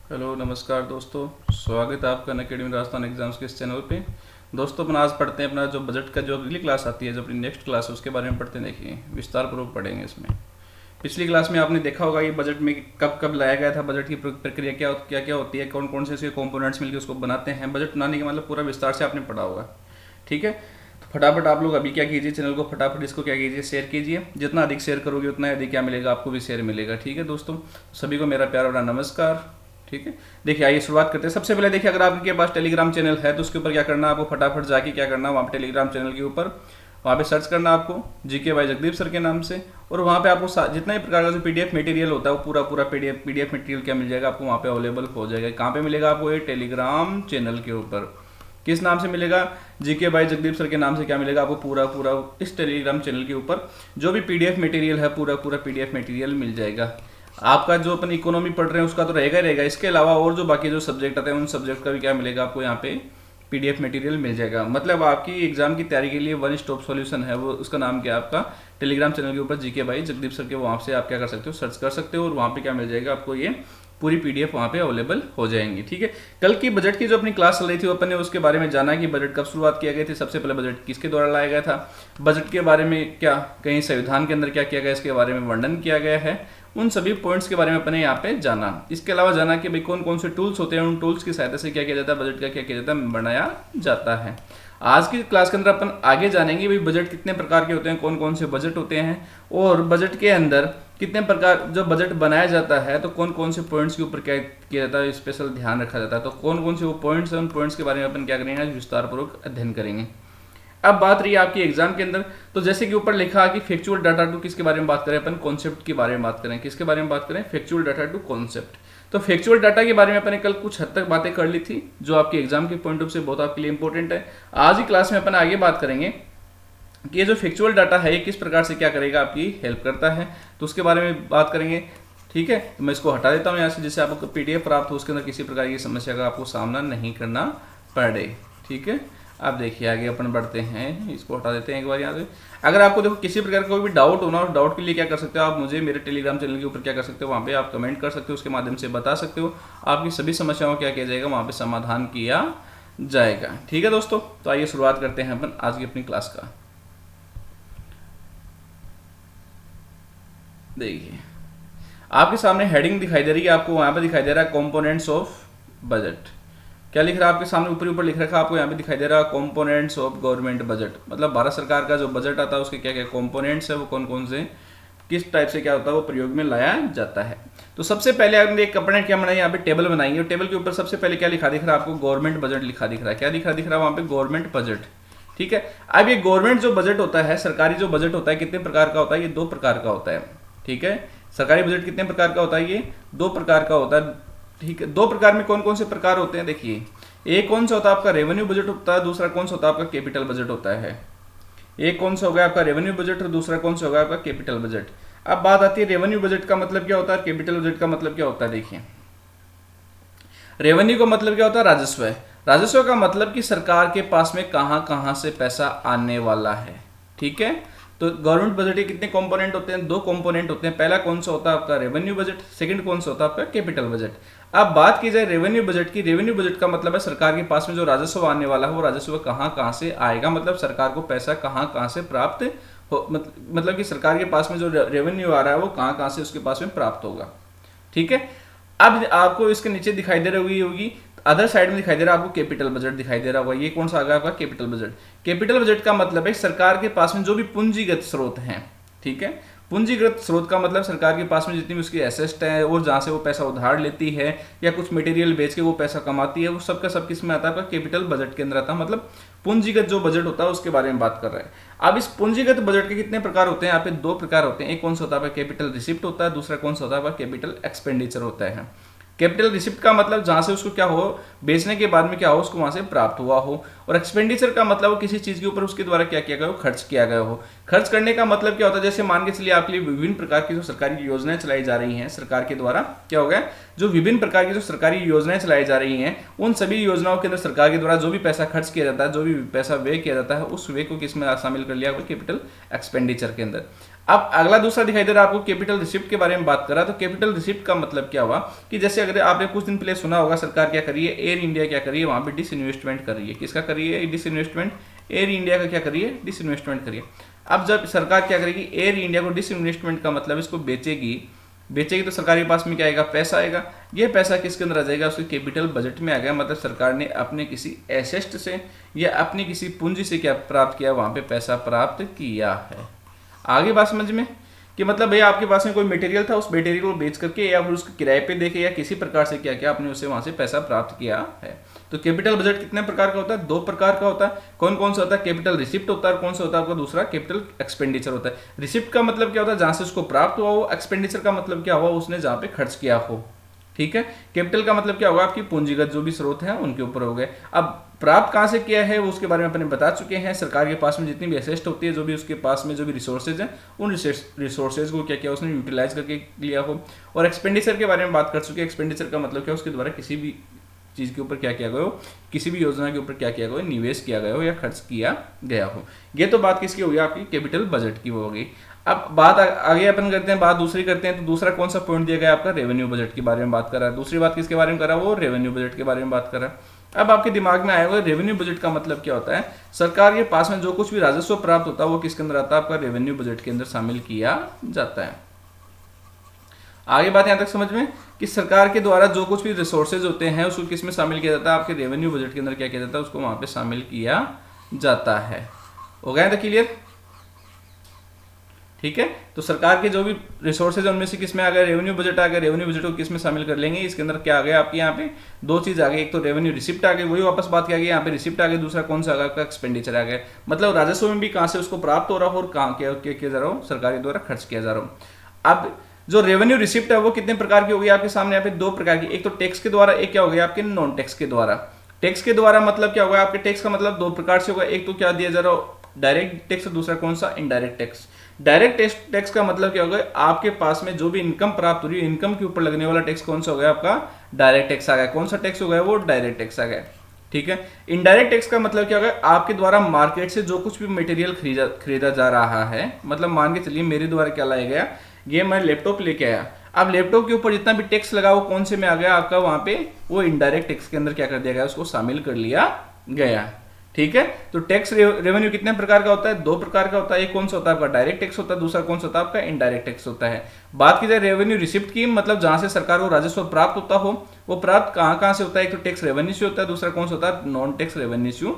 Hello नमस्कार दोस्तों, स्वागत है आपका अनअकैडमी राजस्थान एग्जाम्स के इस चैनल पे। दोस्तों अपन आज पढ़ते हैं अपना जो बजट का जो अगली क्लास आती है, जो अपनी नेक्स्ट क्लास है उसके बारे में पढ़ते हैं। देखिए विस्तार पूर्वक पढ़ेंगे इसमें। पिछली क्लास में आपने देखा होगा ये बजट में कब कब लाया गया था, बजट की प्रक्रिया क्या क्या क्या होती है, कौन कौन से इसके कॉम्पोनेंट्स मिलकर उसको बनाते हैं। बजट बनाने के मतलब पूरा विस्तार से आपने पढ़ा होगा। ठीक है, तो फटाफट आप लोग अभी क्या कीजिए, चैनल को फटाफट इसको क्या कीजिए, शेयर कीजिए। जितना अधिक शेयर करोगे उतना अधिक क्या मिलेगा, आपको भी शेयर मिलेगा। ठीक है दोस्तों, सभी को मेरा प्यार भरा नमस्कार। ठीक है, देखिए आइए शुरुआत करते हैं। सबसे पहले देखिए, अगर आपके पास टेलीग्राम चैनल है तो उसके ऊपर क्या करना है, आपको फटाफट जाके क्या करना है, वहाँ पे टेलीग्राम चैनल के ऊपर वहाँ पे सर्च करना आपको जीके बाय जगदीप सर के नाम से। और वहाँ पे आपको जितना ही प्रकार का जो पीडीएफ मटेरियल होता है वो पूरा पूरा पीडीएफ मटेरियल क्या मिल जाएगा आपको, वहाँ पे अवेलेबल हो जाएगा। कहाँ पे मिलेगा आपको, ये टेलीग्राम चैनल के ऊपर। किस नाम से मिलेगा, जीके बाय जगदीप सर के नाम से क्या मिलेगा आपको, पूरा पूरा इस टेलीग्राम चैनल के ऊपर जो भी पीडीएफ मटेरियल है पूरा पूरा पीडीएफ मटेरियल मिल जाएगा। आपका जो अपन इकोनॉमी पढ़ रहे हैं उसका तो रहेगा ही रहेगा, इसके अलावा और जो बाकी जो सब्जेक्ट आते हैं उन सब्जेक्ट का भी क्या मिलेगा आपको, यहाँ पे पीडीएफ मटेरियल मिल जाएगा। मतलब आपकी एग्जाम की तैयारी के लिए वन स्टॉप सॉल्यूशन है वो, उसका नाम क्या है आपका, टेलीग्राम चैनल के ऊपर जीके बाई जगदीप सर के, वहाँ से आप क्या कर सकते हो, सर्च कर सकते हो और वहाँ पे क्या मिल जाएगा आपको, ये पूरी पीडीएफ वहाँ पे अवेलेबल हो जाएंगी। ठीक है, कल की बजट की जो अपनी क्लास चल रही थी अपन ने उसके बारे में जाना कि बजट कब शुरुआत किया गया थी, सबसे पहले बजट किसके द्वारा लाया गया था, बजट के बारे में क्या कहीं संविधान के अंदर क्या किया गया इसके बारे में वर्णन किया गया है। उन सभी पॉइंट्स के बारे में अपने यहाँ पे जाना। इसके अलावा जाना कि भाई कौन कौन से टूल्स होते हैं, उन टूल्स की सहायता से क्या किया जाता है, बजट का क्या किया जाता है, बनाया जाता है। आज की क्लास के अंदर अपन आगे जानेंगे भाई बजट कितने प्रकार के होते हैं, कौन कौन से बजट होते हैं और बजट के अंदर कितने प्रकार जो बजट बनाया जाता है तो कौन कौन से पॉइंट्स के ऊपर क्या किया जाता है, स्पेशल ध्यान रखा जाता है। तो कौन कौन से वो पॉइंट्स हैं, उन पॉइंट्स के बारे में अपन क्या करेंगे, विस्तार पूर्वक अध्ययन करेंगे। अब बात रही आपकी एग्जाम के अंदर, तो जैसे कि ऊपर लिखा कि फैक्चुअल डाटा टू किसके बारे में बात करें, अपन कॉन्सेप्ट के बारे में बात करें। किसके बारे में बात करें, फैक्चुअल डाटा टू कॉन्सेप्ट। तो फैक्चुअल डाटा के बारे में अपन ने कल कुछ हद तक बातें कर ली थी जो आपके एग्जाम के पॉइंट ऑफ से बहुत आपके लिए इंपॉर्टेंट है। आज ही क्लास में अपन आगे बात करेंगे कि ये जो फैक्चुअल डाटा है ये किस प्रकार से क्या करेगा, आपकी हेल्प करता है, तो उसके बारे में बात करेंगे। ठीक है, तो मैं इसको हटा देता हूँ यहाँ से, जिससे आपको पीडीएफ प्राप्त हो, उसके अंदर किसी प्रकार की समस्या का आपको सामना नहीं करना पड़े। ठीक है, अब देखिए आगे अपन बढ़ते हैं, इसको हटा देते हैं एक बार यहाँ से। अगर आपको देखो किसी प्रकार का कोई भी डाउट होना, उस डाउट के लिए क्या कर सकते हो आप, मुझे मेरे टेलीग्राम चैनल के ऊपर क्या कर सकते हो, वहाँ पे आप कमेंट कर सकते हो, उसके माध्यम से बता सकते हो। आपकी सभी समस्याओं का क्या किया जाएगा, वहाँ पे समाधान किया जाएगा। ठीक है दोस्तों, तो आइए शुरुआत करते हैं अपन आज की अपनी क्लास का। देखिए आपके सामने हेडिंग दिखाई दे रही है, आपको वहाँ पे दिखाई दे रहा है कंपोनेंट्स ऑफ बजट। क्या लिख रहा है आपके सामने, ऊपर ऊपर लिख रखा है, आपको यहाँ पे दिखाई दे रहा है कंपोनेंट्स ऑफ गवर्नमेंट बजट। मतलब भारत सरकार का जो बजट आता है उसके क्या क्या कंपोनेंट्स है, वो कौन कौन से किस टाइप से क्या होता है वो प्रयोग में लाया जाता है। तो सबसे पहले आपने एक कंपोनेंट क्या बनाई, यहाँ पे टेबल बनाएंगे और टेबल के ऊपर सबसे पहले क्या लिखा दिख रहा है आपको, गवर्नमेंट बजट लिखा दिख रहा है। क्या दिख रहा है वहाँ पे, गवर्नमेंट बजट। ठीक है, अब ये गवर्नमेंट जो बजट होता है, सरकारी जो बजट होता है, कितने प्रकार का होता है, ये 2 प्रकार का होता है। ठीक है, सरकारी बजट कितने प्रकार का होता है, ये 2 प्रकार का होता है। ठीक है, 2 प्रकार में कौन कौन से प्रकार होते हैं, देखिए एक कौन सा होता है आपका रेवेन्यू बजट होता है, दूसरा कौन सा होता है आपका कैपिटल बजट होता है। एक कौन सा होगा आपका रेवेन्यू बजट और दूसरा कौन सा होगा आपका कैपिटल बजट। अब बात आती है रेवेन्यू बजट का मतलब क्या होता है, कैपिटल बजट का मतलब क्या होता है। देखिए रेवेन्यू का मतलब क्या होता है, राजस्व है। राजस्व का मतलब कि सरकार के पास में कहां कहां से पैसा आने वाला है। ठीक है, तो गवर्नमेंट बजट के कितने कंपोनेंट होते हैं, 2 कंपोनेंट होते हैं। पहला कौन सा होता है आपका रेवेन्यू बजट, सेकंड कौन सा होता है आपका कैपिटल बजट। अब बात की जाए रेवेन्यू बजट की, रेवेन्यू बजट का मतलब है सरकार के पास में जो राजस्व आने वाला है वो राजस्व कहां कहां से आएगा, मतलब सरकार को पैसा कहां कहां से प्राप्त हो, मतलब कि सरकार के पास में जो रेवेन्यू आ रहा है वो कहां कहां से उसके पास में प्राप्त होगा। ठीक है, अब आपको इसके नीचे दिखाई दे रही होगी, अदर साइड में दिखाई दे रहा है आपको कैपिटल बजट दिखाई दे रहा होगा। ये कौन सा आ गया आपका, कैपिटल बजट। कैपिटल बजट का मतलब है सरकार के पास में जो भी पूंजीगत स्रोत हैं। ठीक है, पूंजीगत स्रोत का मतलब सरकार के पास में जितनी भी उसकी एसेट है और जहां से वो पैसा उधार लेती है या कुछ मटेरियल बेच के वो पैसा कमाती है, वो सबका सब किस में आता है आपका, कैपिटल बजट के अंदर आता है। मतलब पूंजीगत जो बजट होता है उसके बारे में बात कर रहे हैं। अब इस पूंजीगत बजट के कितने प्रकार होते हैं, यहाँ पे 2 प्रकार होते हैं। एक कौन सा होता है कैपिटल रिसिप्ट होता है, दूसरा कौन सा होता है कैपिटल एक्सपेंडिचर होता है। कैपिटल रिसिप्ट का मतलब जहां से उसको क्या हो, बेचने के बाद में क्या हो, उसको वहां से प्राप्त हुआ हो। और एक्सपेंडिचर का मतलब वो किसी चीज के ऊपर उसके द्वारा क्या किया गया हो, खर्च किया गया हो। खर्च करने का मतलब क्या होता है, जैसे मान के चलिए आपके लिए विभिन्न प्रकार की जो सरकारी योजनाएं चलाई जा रही हैं, सरकार के द्वारा क्या हो गया, जो विभिन्न प्रकार की जो सरकारी योजनाएं चलाई जा रही हैं, उन सभी योजनाओं के अंदर सरकार के द्वारा जो भी पैसा खर्च किया जाता है, जो भी पैसा व्यय किया जाता है, उस व्यय को किसमें शामिल कर लिया, कैपिटल एक्सपेंडिचर के अंदर। अब अगला दूसरा दिखाई दे रहा है आपको कैपिटल रिसिप्ट के बारे में बात कर रहा है। तो कैपिटल रिसिप्ट का मतलब क्या हुआ कि जैसे अगर आपने कुछ दिन पहले सुना होगा सरकार क्या कर रही है, एयर इंडिया क्या कर रही है, वहां पे डिसइन्वेस्टमेंट कर रही है। किसका कर रही है डिसइन्वेस्टमेंट? एयर इंडिया का क्या कर रही है डिसइन्वेस्टमेंट कर रही है। अब जब सरकार क्या करेगी, एयर इंडिया को डिसइन्वेस्टमेंट का मतलब इसको बेचेगी तो सरकार के पास में क्या आएगा, पैसा आएगा। ये पैसा किसके अंदर आ जाएगा, उसके कैपिटल बजट में आ गया। मतलब सरकार ने अपने किसी एसेट से या अपनी किसी पूंजी से क्या प्राप्त किया, वहां पे पैसा प्राप्त किया है। आगे बात समझ में कि मतलब भैया आपके पास में कोई मटेरियल था, उस मटेरियल को बेच करके या फिर उसको किराए पे देके या किसी प्रकार से क्या किया आपने, उससे वहां से पैसा प्राप्त किया है। तो कैपिटल बजट कितने प्रकार का होता है, 2 प्रकार का होता है। कौन कौन सा होता है, कैपिटल रिसिप्ट होता है और कौन सा होता है आपका दूसरा कैपिटल एक्सपेंडिचर होता है। रिसिप्ट का मतलब क्या होता है, जहां से उसको प्राप्त हुआ हो। एक्सपेंडिचर का मतलब क्या हुआ, उसने जहां पे खर्च किया हो। ठीक है, कैपिटल का मतलब क्या होगा, आपकी पूंजीगत जो भी स्रोत है उनके ऊपर हो गए। अब प्राप्त कहां से किया है वो उसके बारे में अपने बता चुके हैं। सरकार के पास में जितनी भी एसेट होती है, जो भी उसके पास में जो भी रिसोर्सेज हैं, उन रिसोर्सेज को क्या किया उसने यूटिलाइज करके लिया हो। और एक्सपेंडिचर के बारे में बात कर चुके हैं। एक्सपेंडिचर का मतलब क्या, उसके द्वारा किसी भी चीज के ऊपर क्या किया गया हो, किसी भी योजना के ऊपर क्या किया गया हो, निवेश किया गया हो या खर्च किया गया हो। ये तो बात किसकी होगी, आपकी कैपिटल बजट की होगी। अब बात आगे अपन करते हैं, बात दूसरी करते हैं। तो दूसरा कौन सा पॉइंट दिया गया आपका, रेवेन्यू बजट के बारे में बात कर रहा है। दूसरी बात किसके बारे में कर रहा है, वो रेवेन्यू बजट के बारे में बात कर रहा है। अब आपके दिमाग में आएगा रेवेन्यू बजट का मतलब क्या होता है। सरकार के पास में जो कुछ भी राजस्व प्राप्त होता है वो किसके अंदर आता है, आपका रेवेन्यू बजट के अंदर शामिल किया जाता है। आगे बात यहां तक समझ में कि सरकार के द्वारा जो कुछ भी रिसोर्सेज होते हैं उसको किस में शामिल किया जाता है, आपके रेवेन्यू बजट के अंदर क्या किया जाता है, उसको वहां पे शामिल किया जाता है। हो गया था क्लियर? ठीक है, तो सरकार के जो भी रिसोर्सेज है उनमें से किस में आ गया, रेवेन्यू बजट आ गया। रेवेन्यू बजट को किस में शामिल कर लेंगे, इसके अंदर क्या आ गया आपके यहाँ पे 2 चीज आ गई। एक तो रेवेन्यू रिसिप्ट आ गई, वही वापस बात किया गया, यहाँ पे रिसिप्ट आ गई। दूसरा कौन सा आ गया आपका, एक्सपेंडिचर आ गया। मतलब राजस्व में भी कहां से उसको प्राप्त हो रहा हो और कहां किया जा रहा हो, सरकार के द्वारा खर्च किया जा रहा हो। अब जो रेवेन्यू रिसिप्ट है वो कितने प्रकार की होगी आपके सामने, यहाँ पे 2 प्रकार की। एक तो टैक्स के द्वारा, एक क्या हो गया आपके नॉन टैक्स के द्वारा। टैक्स के द्वारा मतलब क्या होगा, आपके टैक्स का मतलब 2 प्रकार से होगा। एक तो क्या दिया जा रहा हो, डायरेक्ट टैक्स, दूसरा कौन सा, इनडायरेक्ट टैक्स। डायरेक्ट टैक्स का मतलब क्या होगा, आपके पास में जो भी इनकम प्राप्त हो रही है, इनकम के ऊपर लगने वाला टैक्स कौन सा हो गया आपका, डायरेक्ट टैक्स आ गया। कौन सा टैक्स हो गया, वो डायरेक्ट टैक्स आ गया। ठीक है, इनडायरेक्ट टैक्स का मतलब क्या होगा, आपके द्वारा मार्केट से जो कुछ भी मटेरियल खरीदा जा रहा है। मतलब मान के चलिए मेरे द्वारा क्या लाया गया, ये मैं लैपटॉप लेके आया। अब लैपटॉप के ऊपर जितना भी टैक्स लगा वो कौन से में आ गया आपका, वहां पे वो इनडायरेक्ट टैक्स के अंदर क्या कर दिया गया, उसको शामिल कर लिया गया। ठीक है, तो टैक्स रेवेन्यू कितने प्रकार का होता है, 2 प्रकार का होता है। एक कौन सा होता है आपका, डायरेक्ट टैक्स होता है। दूसरा कौन सा होता है आपका, इनडायरेक्ट टैक्स होता है। बात की जाए रेवेन्यू रिसिप्ट की, मतलब जहां से सरकार को राजस्व प्राप्त होता हो, वो प्राप्त कहां से होता है। एक तो टैक्स रेवेन्यू से होता है, दूसरा कौन सा होता है, नॉन टैक्स रेवेन्यू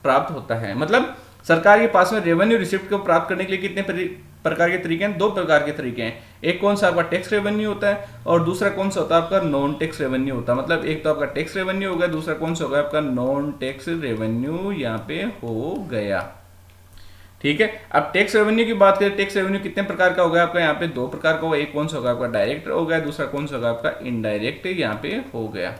प्राप्त होता है। मतलब सरकार के पास में रेवेन्यू रिसिप्ट को प्राप्त करने के लिए कितने प्रकार के तरीके हैं, 2 प्रकार के तरीके हैं। एक कौन सा आपका टैक्स रेवेन्यू होता है और दूसरा कौन सा होता है आपका नॉन टैक्स रेवेन्यू होता है। मतलब एक तो आपका टैक्स रेवेन्यू हो गया, दूसरा कौन सा होगा आपका नॉन टैक्स रेवेन्यू यहाँ पे हो गया। ठीक है, अब टैक्स रेवेन्यू की बात करें, टैक्स रेवेन्यू कितने प्रकार का होगा आपका, यहाँ पे 2 प्रकार का होगा। एक कौन सा होगा आपका डायरेक्ट हो गया, दूसरा कौन सा होगा आपका इनडायरेक्ट यहाँ पे हो गया।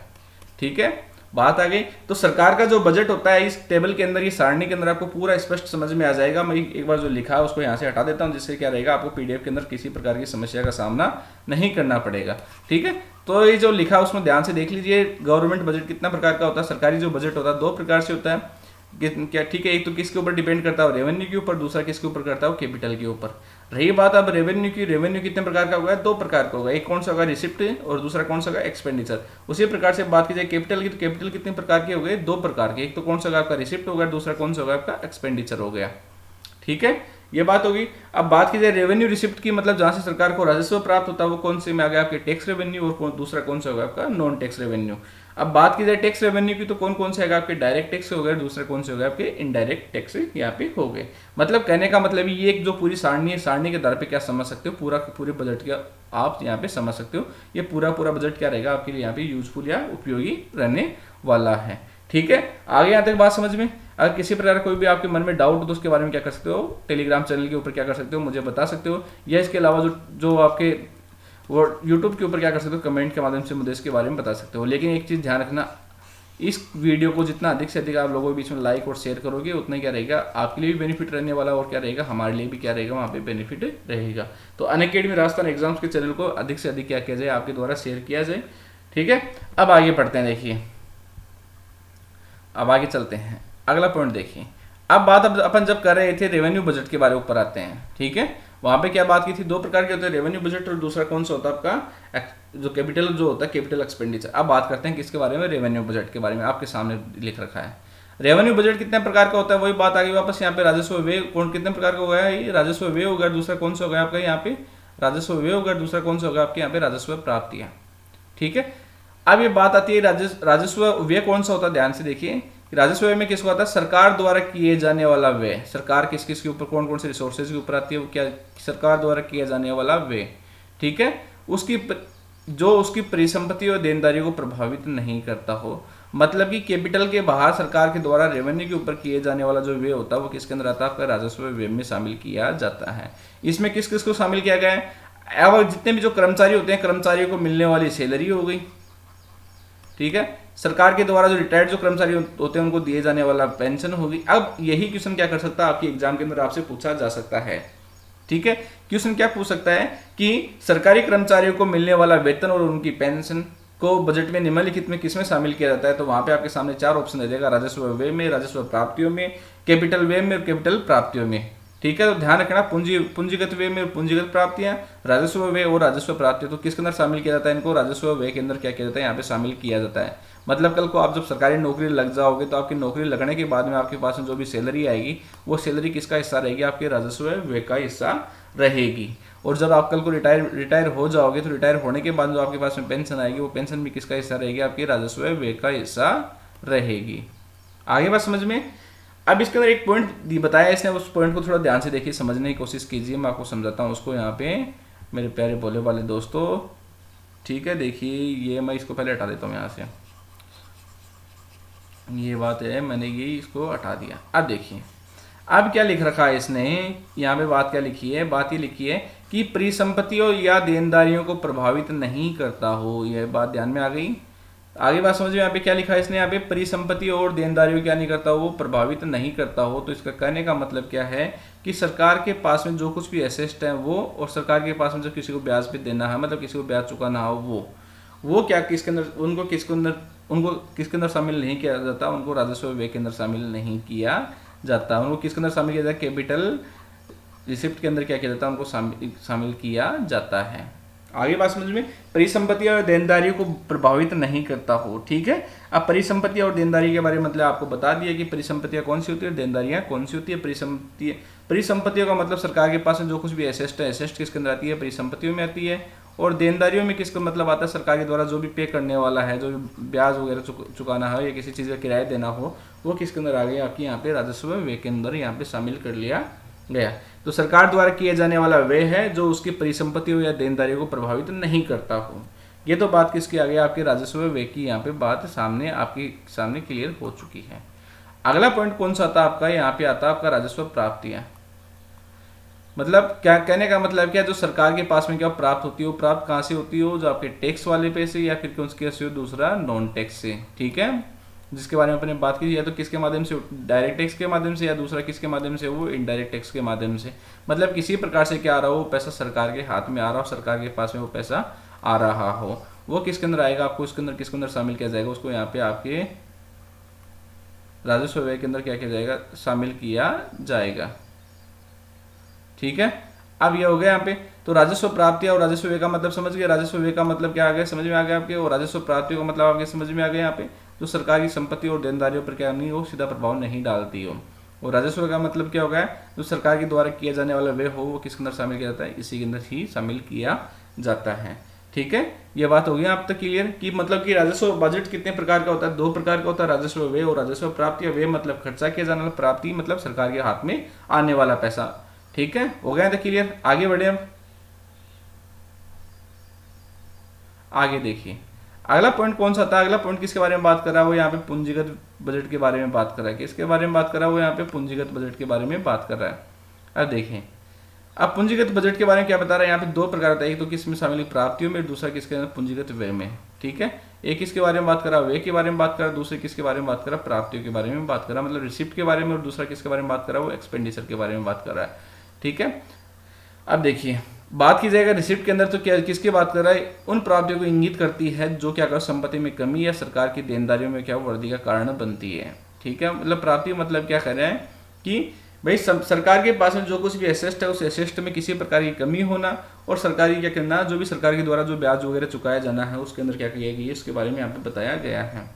ठीक है, बात आ गई। तो सरकार का जो बजट होता है, इस टेबल के अंदर, ये सारणी के अंदर आपको पूरा स्पष्ट समझ में आ जाएगा। मैं एक बार जो लिखा है उसको यहाँ से हटा देता हूँ, जिससे क्या रहेगा, आपको पीडीएफ के अंदर किसी प्रकार की समस्या का सामना नहीं करना पड़ेगा। ठीक है, तो ये जो लिखा है उसमें ध्यान से देख लीजिए। गवर्नमेंट बजट कितना प्रकार का होता है, सरकारी जो बजट होता है 2 प्रकार से होता है क्या। ठीक है, एक तो किसके ऊपर डिपेंड करता है, रेवेन्यू के ऊपर। दूसरा किसके ऊपर करता है, कैपिटल के ऊपर। रही बात अब रेवेन्यू की, रेवेन्यू कितने प्रकार का होगा, 2 प्रकार का होगा। एक कौन सा होगा रिसिप्ट और दूसरा कौन सा होगा एक्सपेंडिचर। उसी प्रकार से बात की जाए कैपिटल की, तो कैपिटल कितने प्रकार के हो गए, 2 प्रकार के। एक तो कौन सा होगा आपका रिसिप्ट होगा, दूसरा कौन सा होगा आपका एक्सपेंडिचर हो गया। ठीक है, ये बात होगी। अब बात की जाए रेवेन्यू रिसिप्ट की, मतलब जहां से सरकार को राजस्व प्राप्त होता है वो कौन से में आ गया आपके टैक्स रेवेन्यू, और दूसरा कौन सा होगा आपका नॉन टैक्स रेवेन्यू। अब बात की जाए टैक्स रेवेन्यू की, तो कौन कौन से आएगा आपके डायरेक्ट टैक्स हो गए, दूसरे कौन से हो गए आपके इनडायरेक्ट टैक्स यहाँ पे हो गए। मतलब कहने का मतलब ये एक जो पूरी सारणी है, सारणी के आधार पे क्या समझ सकते हो, पूरे बजट का आप यहाँ पे समझ सकते हो। ये पूरा बजट क्या रहेगा आपके लिए यहाँ पे यूजफुल या उपयोगी रहने वाला है। ठीक है, आगे यहाँ तक बात समझ में। अगर किसी प्रकार कोई भी आपके मन में डाउट हो तो उसके बारे में क्या कर सकते हो, टेलीग्राम चैनल के ऊपर क्या कर सकते हो, मुझे बता सकते हो। या इसके अलावा जो आपके वो यूट्यूब के ऊपर क्या कर सकते हो, कमेंट के माध्यम से मुझे इसके बारे में बता सकते हो। लेकिन एक चीज़ ध्यान रखना, इस वीडियो को जितना अधिक से अधिक आप लोगों के बीच में लाइक और शेयर करोगे, उतना क्या रहेगा आपके लिए भी बेनिफिट रहने वाला, और क्या रहेगा हमारे लिए भी क्या रहेगा वहाँ पे बेनिफिट रहेगा। तो अनअकैडमी राजस्थान एग्जाम्स के चैनल को अधिक से अधिक क्या किया जाए, आपके द्वारा शेयर किया जाए। ठीक है, अब आगे पढ़ते हैं। देखिए, अब आगे चलते हैं, अगला पॉइंट देखिए। अब बात अब अपन जब कर रहे थे रेवेन्यू बजट के बारे में ऊपर आते हैं, ठीक है। वहां पे क्या बात की थी, दो प्रकार के होते हैं, रेवेन्यू बजट और दूसरा कौन सा होता है आपका जो कैपिटल जो होता है कैपिटल एक्सपेंडिचर। अब बात करते हैं किसके बारे में, रेवेन्यू बजट के बारे में। आपके सामने लिख रखा है रेवेन्यू बजट कितने प्रकार का होता है, वही बात आ गई वापस यहाँ पे। राजस्व व्यय कौन कितने प्रकार का हो गया, ये राजस्व व्यय होगा, दूसरा कौन सा होगा आपका यहाँ पे राजस्व व्यय होगा, दूसरा कौन सा होगा आपके यहाँ पे राजस्व प्राप्तियां, ठीक है। अब ये बात आती है राजस्व व्यय कौन सा होता है, ध्यान से देखिए। राजस्व व्यय में किसको आता है, सरकार द्वारा किए जाने वाला व्यय। सरकार किस किस के ऊपर कौन कौन से रिसोर्सेज के ऊपर आती है, वो क्या सरकार द्वारा किया जाने वाला व्यय, ठीक है। उसकी परिसंपत्ति और देनदारी को प्रभावित नहीं करता हो, मतलब कि कैपिटल के बाहर सरकार के द्वारा रेवेन्यू के ऊपर किए जाने वाला जो व्यय होता है वो किसके अंदर आता है, आपका राजस्व व्यय में शामिल किया जाता है। इसमें किस किस को शामिल किया गया है, अब जितने भी जो कर्मचारी होते हैं कर्मचारियों को मिलने वाली सैलरी हो गई, ठीक है। सरकार के द्वारा जो रिटायर्ड जो कर्मचारी होते हैं उनको दिए जाने वाला पेंशन होगी। अब यही क्वेश्चन क्या कर सकता है आपकी एग्जाम के अंदर आपसे पूछा जा सकता है, ठीक है। क्वेश्चन क्या पूछ सकता है कि सरकारी कर्मचारियों को मिलने वाला वेतन और उनकी पेंशन को बजट में निम्नलिखित में किसमें शामिल किया जाता है, तो वहां पे आपके सामने चार ऑप्शन दे देगा, राजस्व व्यय में, राजस्व प्राप्तियों में, कैपिटल व्यय में और कैपिटल प्राप्तियों में, ठीक है। तो ध्यान रखना पूंजीगत व्यय में पूंजीगत प्राप्तियां, राजस्व व्यय और राजस्व प्राप्तियां, तो किसके अंदर शामिल किया जाता है इनको, राजस्व व्यय के अंदर क्या किया जाता है यहाँ पे शामिल किया जाता है। मतलब कल को आप जब सरकारी नौकरी लग जाओगे तो आपकी नौकरी लगने के बाद में आपके पास में जो भी सैलरी आएगी वो सैलरी किसका हिस्सा रहेगी, आपके राजस्व व्यय का हिस्सा रहेगी। और जब आप कल को रिटायर हो जाओगे तो रिटायर होने के बाद जो आपके पास में पेंशन आएगी वो पेंशन भी किसका हिस्सा रहेगी, आपके राजस्व व्यय का हिस्सा रहेगी। आगे बात समझ में। अब इसके अंदर एक पॉइंट बताया इसने, उस पॉइंट को थोड़ा ध्यान से देखिए, समझने की कोशिश कीजिए, मैं आपको समझाता हूँ उसको यहाँ पे मेरे प्यारे भोले वाले दोस्तों, ठीक है। देखिए ये मैं इसको पहले हटा देता हूँ यहाँ से, ये बात है मैंने ये इसको हटा दिया। अब देखिए अब क्या लिख रखा है इसने यहाँ पे, बात क्या लिखी है, बात ये लिखी है कि परिसंपत्तियों या देनदारियों को प्रभावित नहीं करता हो, यह बात ध्यान में आ गई। आगे बात समझ में, यहाँ पे क्या लिखा है इसने, यहाँ पे परिसंपत्ति और देनदारियों क्या नहीं करता हो, वो प्रभावित नहीं करता हो। तो इसका कहने का मतलब क्या है कि सरकार के पास में जो कुछ भी एसेट है वो, और सरकार के पास में जो किसी को ब्याज पे देना है, मतलब किसी को ब्याज चुकाना हो, वो क्या किसके अंदर उनको किसके अंदर शामिल नहीं किया जाता, उनको राजस्व व्यय के अंदर शामिल नहीं किया जाता। उनको किसके अंदर शामिल किया जाता है, कैपिटल रिसिप्ट के अंदर क्या किया जाता है, उनको शामिल किया जाता है। आगे बात समझ में, परिसंपत्ति और देनदारी को प्रभावित नहीं करता हो, ठीक है। अब परिसंपत्ति और देनदारी के बारे में मतलब आपको बता दिया कि परिसंपत्तियां कौन सी होती है, देनदारियां कौन सी होती है। परिसंपत्तियों का मतलब सरकार के पास जो कुछ भी एसेट है, एसेट किसके अंदर आती है, परिसंपत्तियों में आती है। और देनदारियों में किसका मतलब आता है, सरकार के द्वारा जो भी पे करने वाला है, जो ब्याज वगैरह चुकाना है या किसी चीज़ का किराया देना हो, वो किसके अंदर आ गया, आपकी यहाँ पे राजस्व व्यय के अंदर यहाँ पे शामिल कर लिया गया। तो सरकार द्वारा किए जाने वाला व्यय है जो उसकी परिसंपत्तियों या देनदारियों को प्रभावित नहीं करता हो। ये तो बात किसकी आ गई, आपके राजस्व व्यय की यहाँ पे बात सामने आपके सामने क्लियर हो चुकी है। अगला पॉइंट कौन सा आता है आपका, यहाँ पे आता है आपका राजस्व प्राप्तियां। मतलब क्या कहने का मतलब क्या, जो सरकार के पास में क्या प्राप्त होती है, वो प्राप्त कहाँ से होती है, जो आपके टैक्स वाले पैसे या फिर उसके से दूसरा नॉन टैक्स से, ठीक है, जिसके बारे में अपने बात की, या तो किसके माध्यम से, डायरेक्ट टैक्स के माध्यम से, या दूसरा किसके माध्यम से, वो इनडायरेक्ट टैक्स के माध्यम से। मतलब किसी प्रकार से क्या आ रहा हो, वो पैसा सरकार के हाथ में आ रहा हो, सरकार के पास में वो पैसा आ रहा हो, वो किसके अंदर आएगा, आपको उसके अंदर किसके अंदर शामिल किया जाएगा, उसको यहाँ पे आपके राजस्व व्यय के अंदर क्या किया जाएगा, शामिल किया जाएगा, ठीक है। अब ये हो गया यहाँ पे, तो राजस्व प्राप्ति और राजस्व व्यय का मतलब समझ गए, राजस्व व्यय का मतलब क्या आ गया, समझ में आ गया आपके, और राजस्व प्राप्ति का मतलब आपके समझ में आ गया। यहाँ पे जो सरकार की संपत्ति और देनदारियों पर क्या नहीं हो, सीधा प्रभाव नहीं डालती हो। और राजस्व का मतलब क्या होगा, जो सरकार के द्वारा किया जाने वाला व्यय हो वो किसके अंदर शामिल किया जाता है, इसी के अंदर ही शामिल किया जाता है, ठीक है। ये बात हो गई आप तक क्लियर कि मतलब कि राजस्व बजट कितने प्रकार का होता है, दो प्रकार का होता है, राजस्व व्यय और राजस्व प्राप्ति। व्यय मतलब खर्चा किया जाने वाला, प्राप्ति मतलब सरकार के हाथ में आने वाला पैसा, ठीक है। हो गया था क्लियर, आगे बढ़े हम। आगे देखिए अगला पॉइंट कौन सा था, अगला पॉइंट किसके बारे में बात कर रहा है, वो यहाँ पे पूंजीगत बजट के बारे में बात कर रहा है। किसके बारे में बात कर रहा है, वो यहाँ पे पूंजीगत बजट के बारे में बात कर रहा है। अब देखें, अब पूंजीगत बजट के बारे में क्या बता रहा है, यहाँ पे दो प्रकार होता है, एक तो किसमें शामिल प्राप्तियों में, दूसरा किसके अंदर पूंजीगत व्यय में, ठीक है। एक किसके बारे में बात कर रहा है, व्यय के बारे में बात कर रहा है, दूसरे किसके बारे में बात कर रहा है, प्राप्तियों के बारे में बात कर रहा है, मतलब रिसिप्ट के बारे में, और दूसरा किसके बारे में बात कर रहा है, वो एक्सपेंडिचर के बारे में बात कर रहा है, ठीक है। अब देखिए बात की जाएगा रिसिप्ट के अंदर, तो क्या किसकी बात कर रहा है, उन प्राप्तियों को इंगित करती है जो क्या कर संपत्ति में कमी या सरकार की देनदारियों में क्या वृद्धि का कारण बनती है, ठीक है। मतलब प्राप्ति मतलब क्या कह रहे हैं कि भाई सरकार के पास में जो कुछ भी एसेस्ट है उस एसेस्ट में किसी प्रकार की कमी होना, और सरकारी क्या करना, जो भी सरकार के द्वारा जो ब्याज वगैरह चुकाया जाना है उसके अंदर क्या किया गया, इसके बारे में यहाँ पे बताया गया है।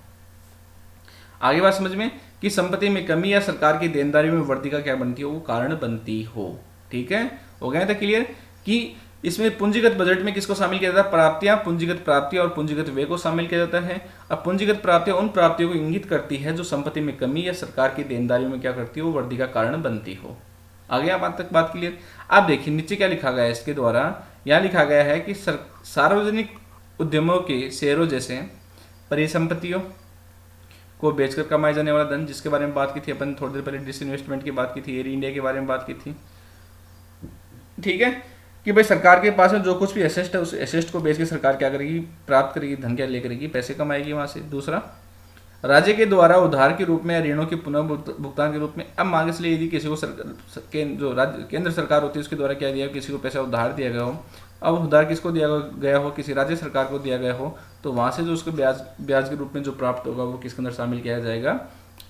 आगे बात समझ में कि संपत्ति में कमी या सरकार की देनदारी में वृद्धि का क्या बनती है, वो कारण बनती हो। ठीक है, हो गया था क्लियर कि इसमें पूंजीगत बजट में किसको शामिल किया जाता है, प्राप्तियां, पूंजीगत प्राप्तियां और पूंजीगत व्यय को शामिल किया जाता है। अब पूंजीगत प्राप्तियां उन प्राप्तियों को इंगित करती है जो संपत्ति में कमी या सरकार की देनदारी में क्या करती है, वो वृद्धि का कारण बनती हो। आगे आप तक बात क्लियर। आप देखिए नीचे क्या लिखा गया है इसके द्वारा, यहाँ लिखा गया है कि सार्वजनिक उद्यमों के शेयरों जैसे परिसंपत्तियों को बेचकर कमाए जाने वाला धन, जिसके बारे में बात की थी अपन थोड़ी देर पहले, डिसइन्वेस्टमेंट की बात की थी, एयर इंडिया के बारे में बात की थी। ठीक है, कि भाई सरकार के पास में जो कुछ भी एसेस्ट है उस एसेस्ट को बेच के सरकार क्या करेगी, प्राप्त करेगी, धन क्या लेकर करेगी, पैसे कमाएगी वहां से। दूसरा, राज्य के द्वारा उधार के रूप में या ऋणों के पुनः भुगतान के रूप में। अब मान के चलिए यदि किसी को जो राज्य केंद्र सरकार होती है उसके द्वारा क्या दिया, किसी को पैसा उधार दिया गया हो, अब उधार किसको दिया गया हो, किसी राज्य सरकार को दिया गया हो, तो वहां से जो उसको ब्याज के रूप में जो प्राप्त होगा वो किसके अंदर शामिल किया जाएगा,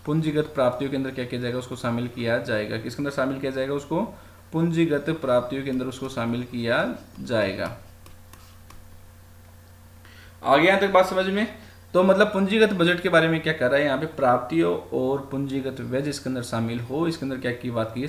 पूंजीगत प्राप्तियों के अंदर क्या किया जाएगा, उसको शामिल किया जाएगा। किसके अंदर शामिल किया जाएगा, उसको पूंजीगत प्राप्तियों के अंदर उसको शामिल किया जाएगा। आगे यहाँ तक बात समझ में। तो मतलब पूंजीगत बजट के बारे में क्या कर रहा है यहाँ पे, प्राप्तियों और पूंजीगत व्यय जिसके अंदर शामिल हो, इसके अंदर क्या की बात की है,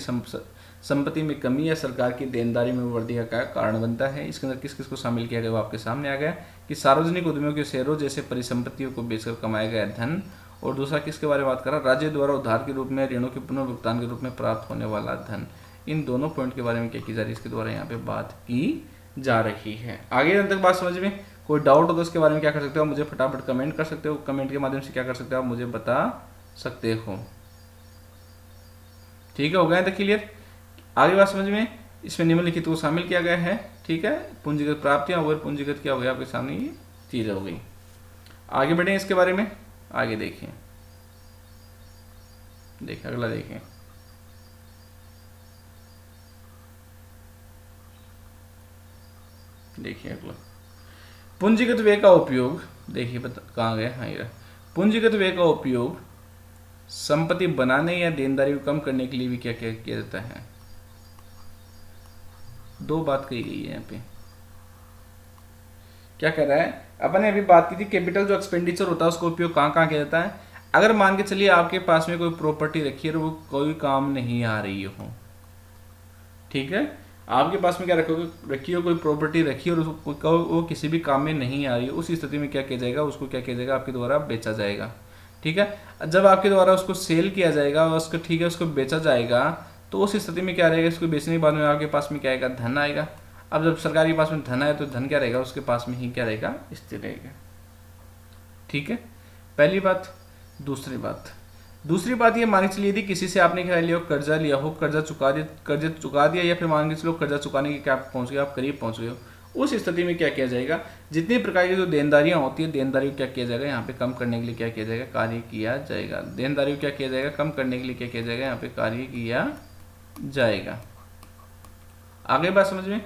संपत्ति में कमी या सरकार की देनदारी में वृद्धि का कारण बनता है। इसके अंदर किस किस को शामिल किया गया वो आपके सामने आ गया कि सार्वजनिक उद्यमियों के शेयरों जैसे परिसंपत्तियों को बेचकर कमाया गया धन, और दूसरा किसके बारे में बात कर रहा है, राज्य द्वारा उधार के रूप में, ऋणों के पुनर्भुगतान के रूप में प्राप्त होने वाला धन। इन दोनों पॉइंट के बारे में क्या की जा रही है, इसके द्वारा यहाँ पे बात की जा रही है। आगे तक बात समझ में। कोई डाउट हो तो उसके बारे में क्या कर सकते हो, मुझे फटाफट कमेंट कर सकते हो, कमेंट के माध्यम से क्या कर सकते हो, आप मुझे बता सकते हो। ठीक है, हो गया तक क्लियर। आगे बात समझ में। इसमें निम्नलिखित को शामिल किया गया है। ठीक है, पूंजीगत प्राप्तियां और पूंजीगत क्या हो गया आपके सामने, ये चीज हो गई। आगे बढ़े इसके बारे में, आगे देखिए अगला देखिए। देखिए अगला, पूंजीगत व्यय का उपयोग। देखिए कहाँ गया, हाँ ये पूंजीगत व्यय का उपयोग संपत्ति बनाने या देनदारी को कम करने के लिए भी क्या किया जाता है। दो बात कही गई है यहाँ पे। क्या कह रहा है, अपन ने अभी बात की थी कैपिटल जो एक्सपेंडिचर होता है उसका उपयोग कहाँ कहाँ किया जाता है। अगर मान के चलिए आपके पास में कोई प्रॉपर्टी रखी है और वो कोई काम नहीं आ रही हो, ठीक है, आपके पास में क्या रखी हो, कोई प्रॉपर्टी रखी और वो किसी भी काम में नहीं आ रही है, उस स्थिति में क्या किया जाएगा, उसको क्या किया जाएगा, आपके द्वारा बेचा जाएगा। ठीक है, जब आपके द्वारा उसको सेल किया जाएगा, उसको ठीक है उसको बेचा जाएगा, तो उस स्थिति में क्या रहेगा, इसको बेचने के बाद में आपके पास में क्या आएगा, धन आएगा। अब जब सरकार के पास में धन आए तो धन क्या रहेगा, उसके पास में ही क्या रहेगा, स्थिर रहेगा। ठीक है, पहली बात। दूसरी बात ये, मान के चलिए यदि किसी से आपने क्या लिया, कर्जा लिया हो, कर्जा चुका दिया या फिर मान के चलो कर्जा चुकाने के क्या पहुंच गए, आप करीब पहुंच गए हो, उस स्थिति में क्या किया जाएगा, जितनी प्रकार की जो देनदारियां होती है, देनदारी को क्या किया जाएगा, यहाँ पे कम करने के लिए क्या किया जाएगा, कार्य किया जाएगा। देनदारी को क्या किया जाएगा, कम करने के लिए क्या किया जाएगा, यहाँ पे कार्य किया जाएगा। आगे बात समझ में।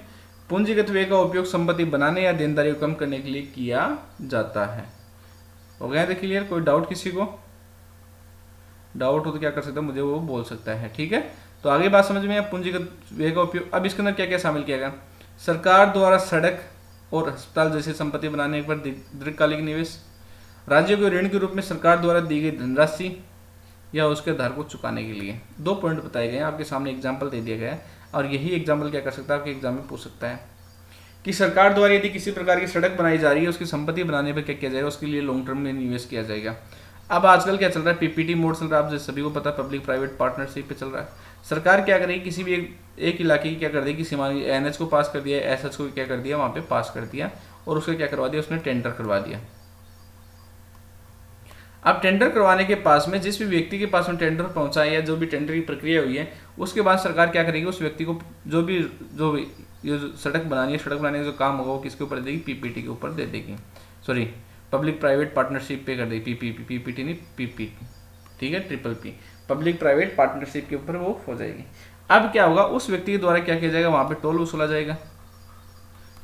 पूंजीगत व्यय का उपयोग संपत्ति बनाने या देनदारी को कम करने के लिए किया जाता है। हो गया था क्लियर। कोई डाउट किसी को, डाउट हो तो क्या कर सकता है, मुझे वो बोल सकता है। ठीक है, तो आगे बात समझ में। पूंजीगत व्यय का उपयोग, अब इसके अंदर क्या क्या शामिल किया गया, सरकार द्वारा सड़क और अस्पताल जैसी संपत्ति बनाने पर दीर्घकालिक निवेश, राज्य को ऋण के रूप में सरकार द्वारा दी गई धनराशि या उसके आधार को चुकाने के लिए। दो पॉइंट बताए गए हैं, आपके सामने एग्जाम्पल दे दिया गया है, और यही एग्जाम्पल क्या कर सकता है, आपके एग्जाम में पूछ सकता है कि सरकार द्वारा यदि किसी प्रकार की सड़क बनाई जा रही है, उसकी संपत्ति बनाने पर क्या किया जाएगा, उसके लिए लॉन्ग टर्म में निवेश किया जाएगा। अब आजकल क्या चल रहा है, पीपीटी मोड चल रहा है, आप सभी को पता है, पब्लिक प्राइवेट पार्टनरशिप पे चल रहा है। सरकार क्या करेगी, किसी भी एक इलाके की क्या कर देगी, सीमांत एनएच को पास कर दिया, एसएच को क्या कर दिया, वहां पे पास कर दिया, और उसका क्या करवा दिया, उसने टेंडर करवा दिया। अब टेंडर करवाने के पास में जिस भी व्यक्ति के पास में टेंडर पहुंचा है या जो भी टेंडर की प्रक्रिया हुई है, उसके बाद सरकार क्या करेगी, उस व्यक्ति को जो भी ये सड़क बनानी है, सड़क बनाने का जो काम होगा वो किसके ऊपर देगी, पीपीटी के ऊपर दे देगी, सॉरी पब्लिक प्राइवेट पार्टनरशिप पे कर देगी, पीपीटी नहीं पीपीटी, ठीक है, triple P, public private partnership के ऊपर वो हो जाएगी। अब क्या होगा, उस व्यक्ति के द्वारा क्या किया जाएगा, वहां पे टोल वसूला जाएगा।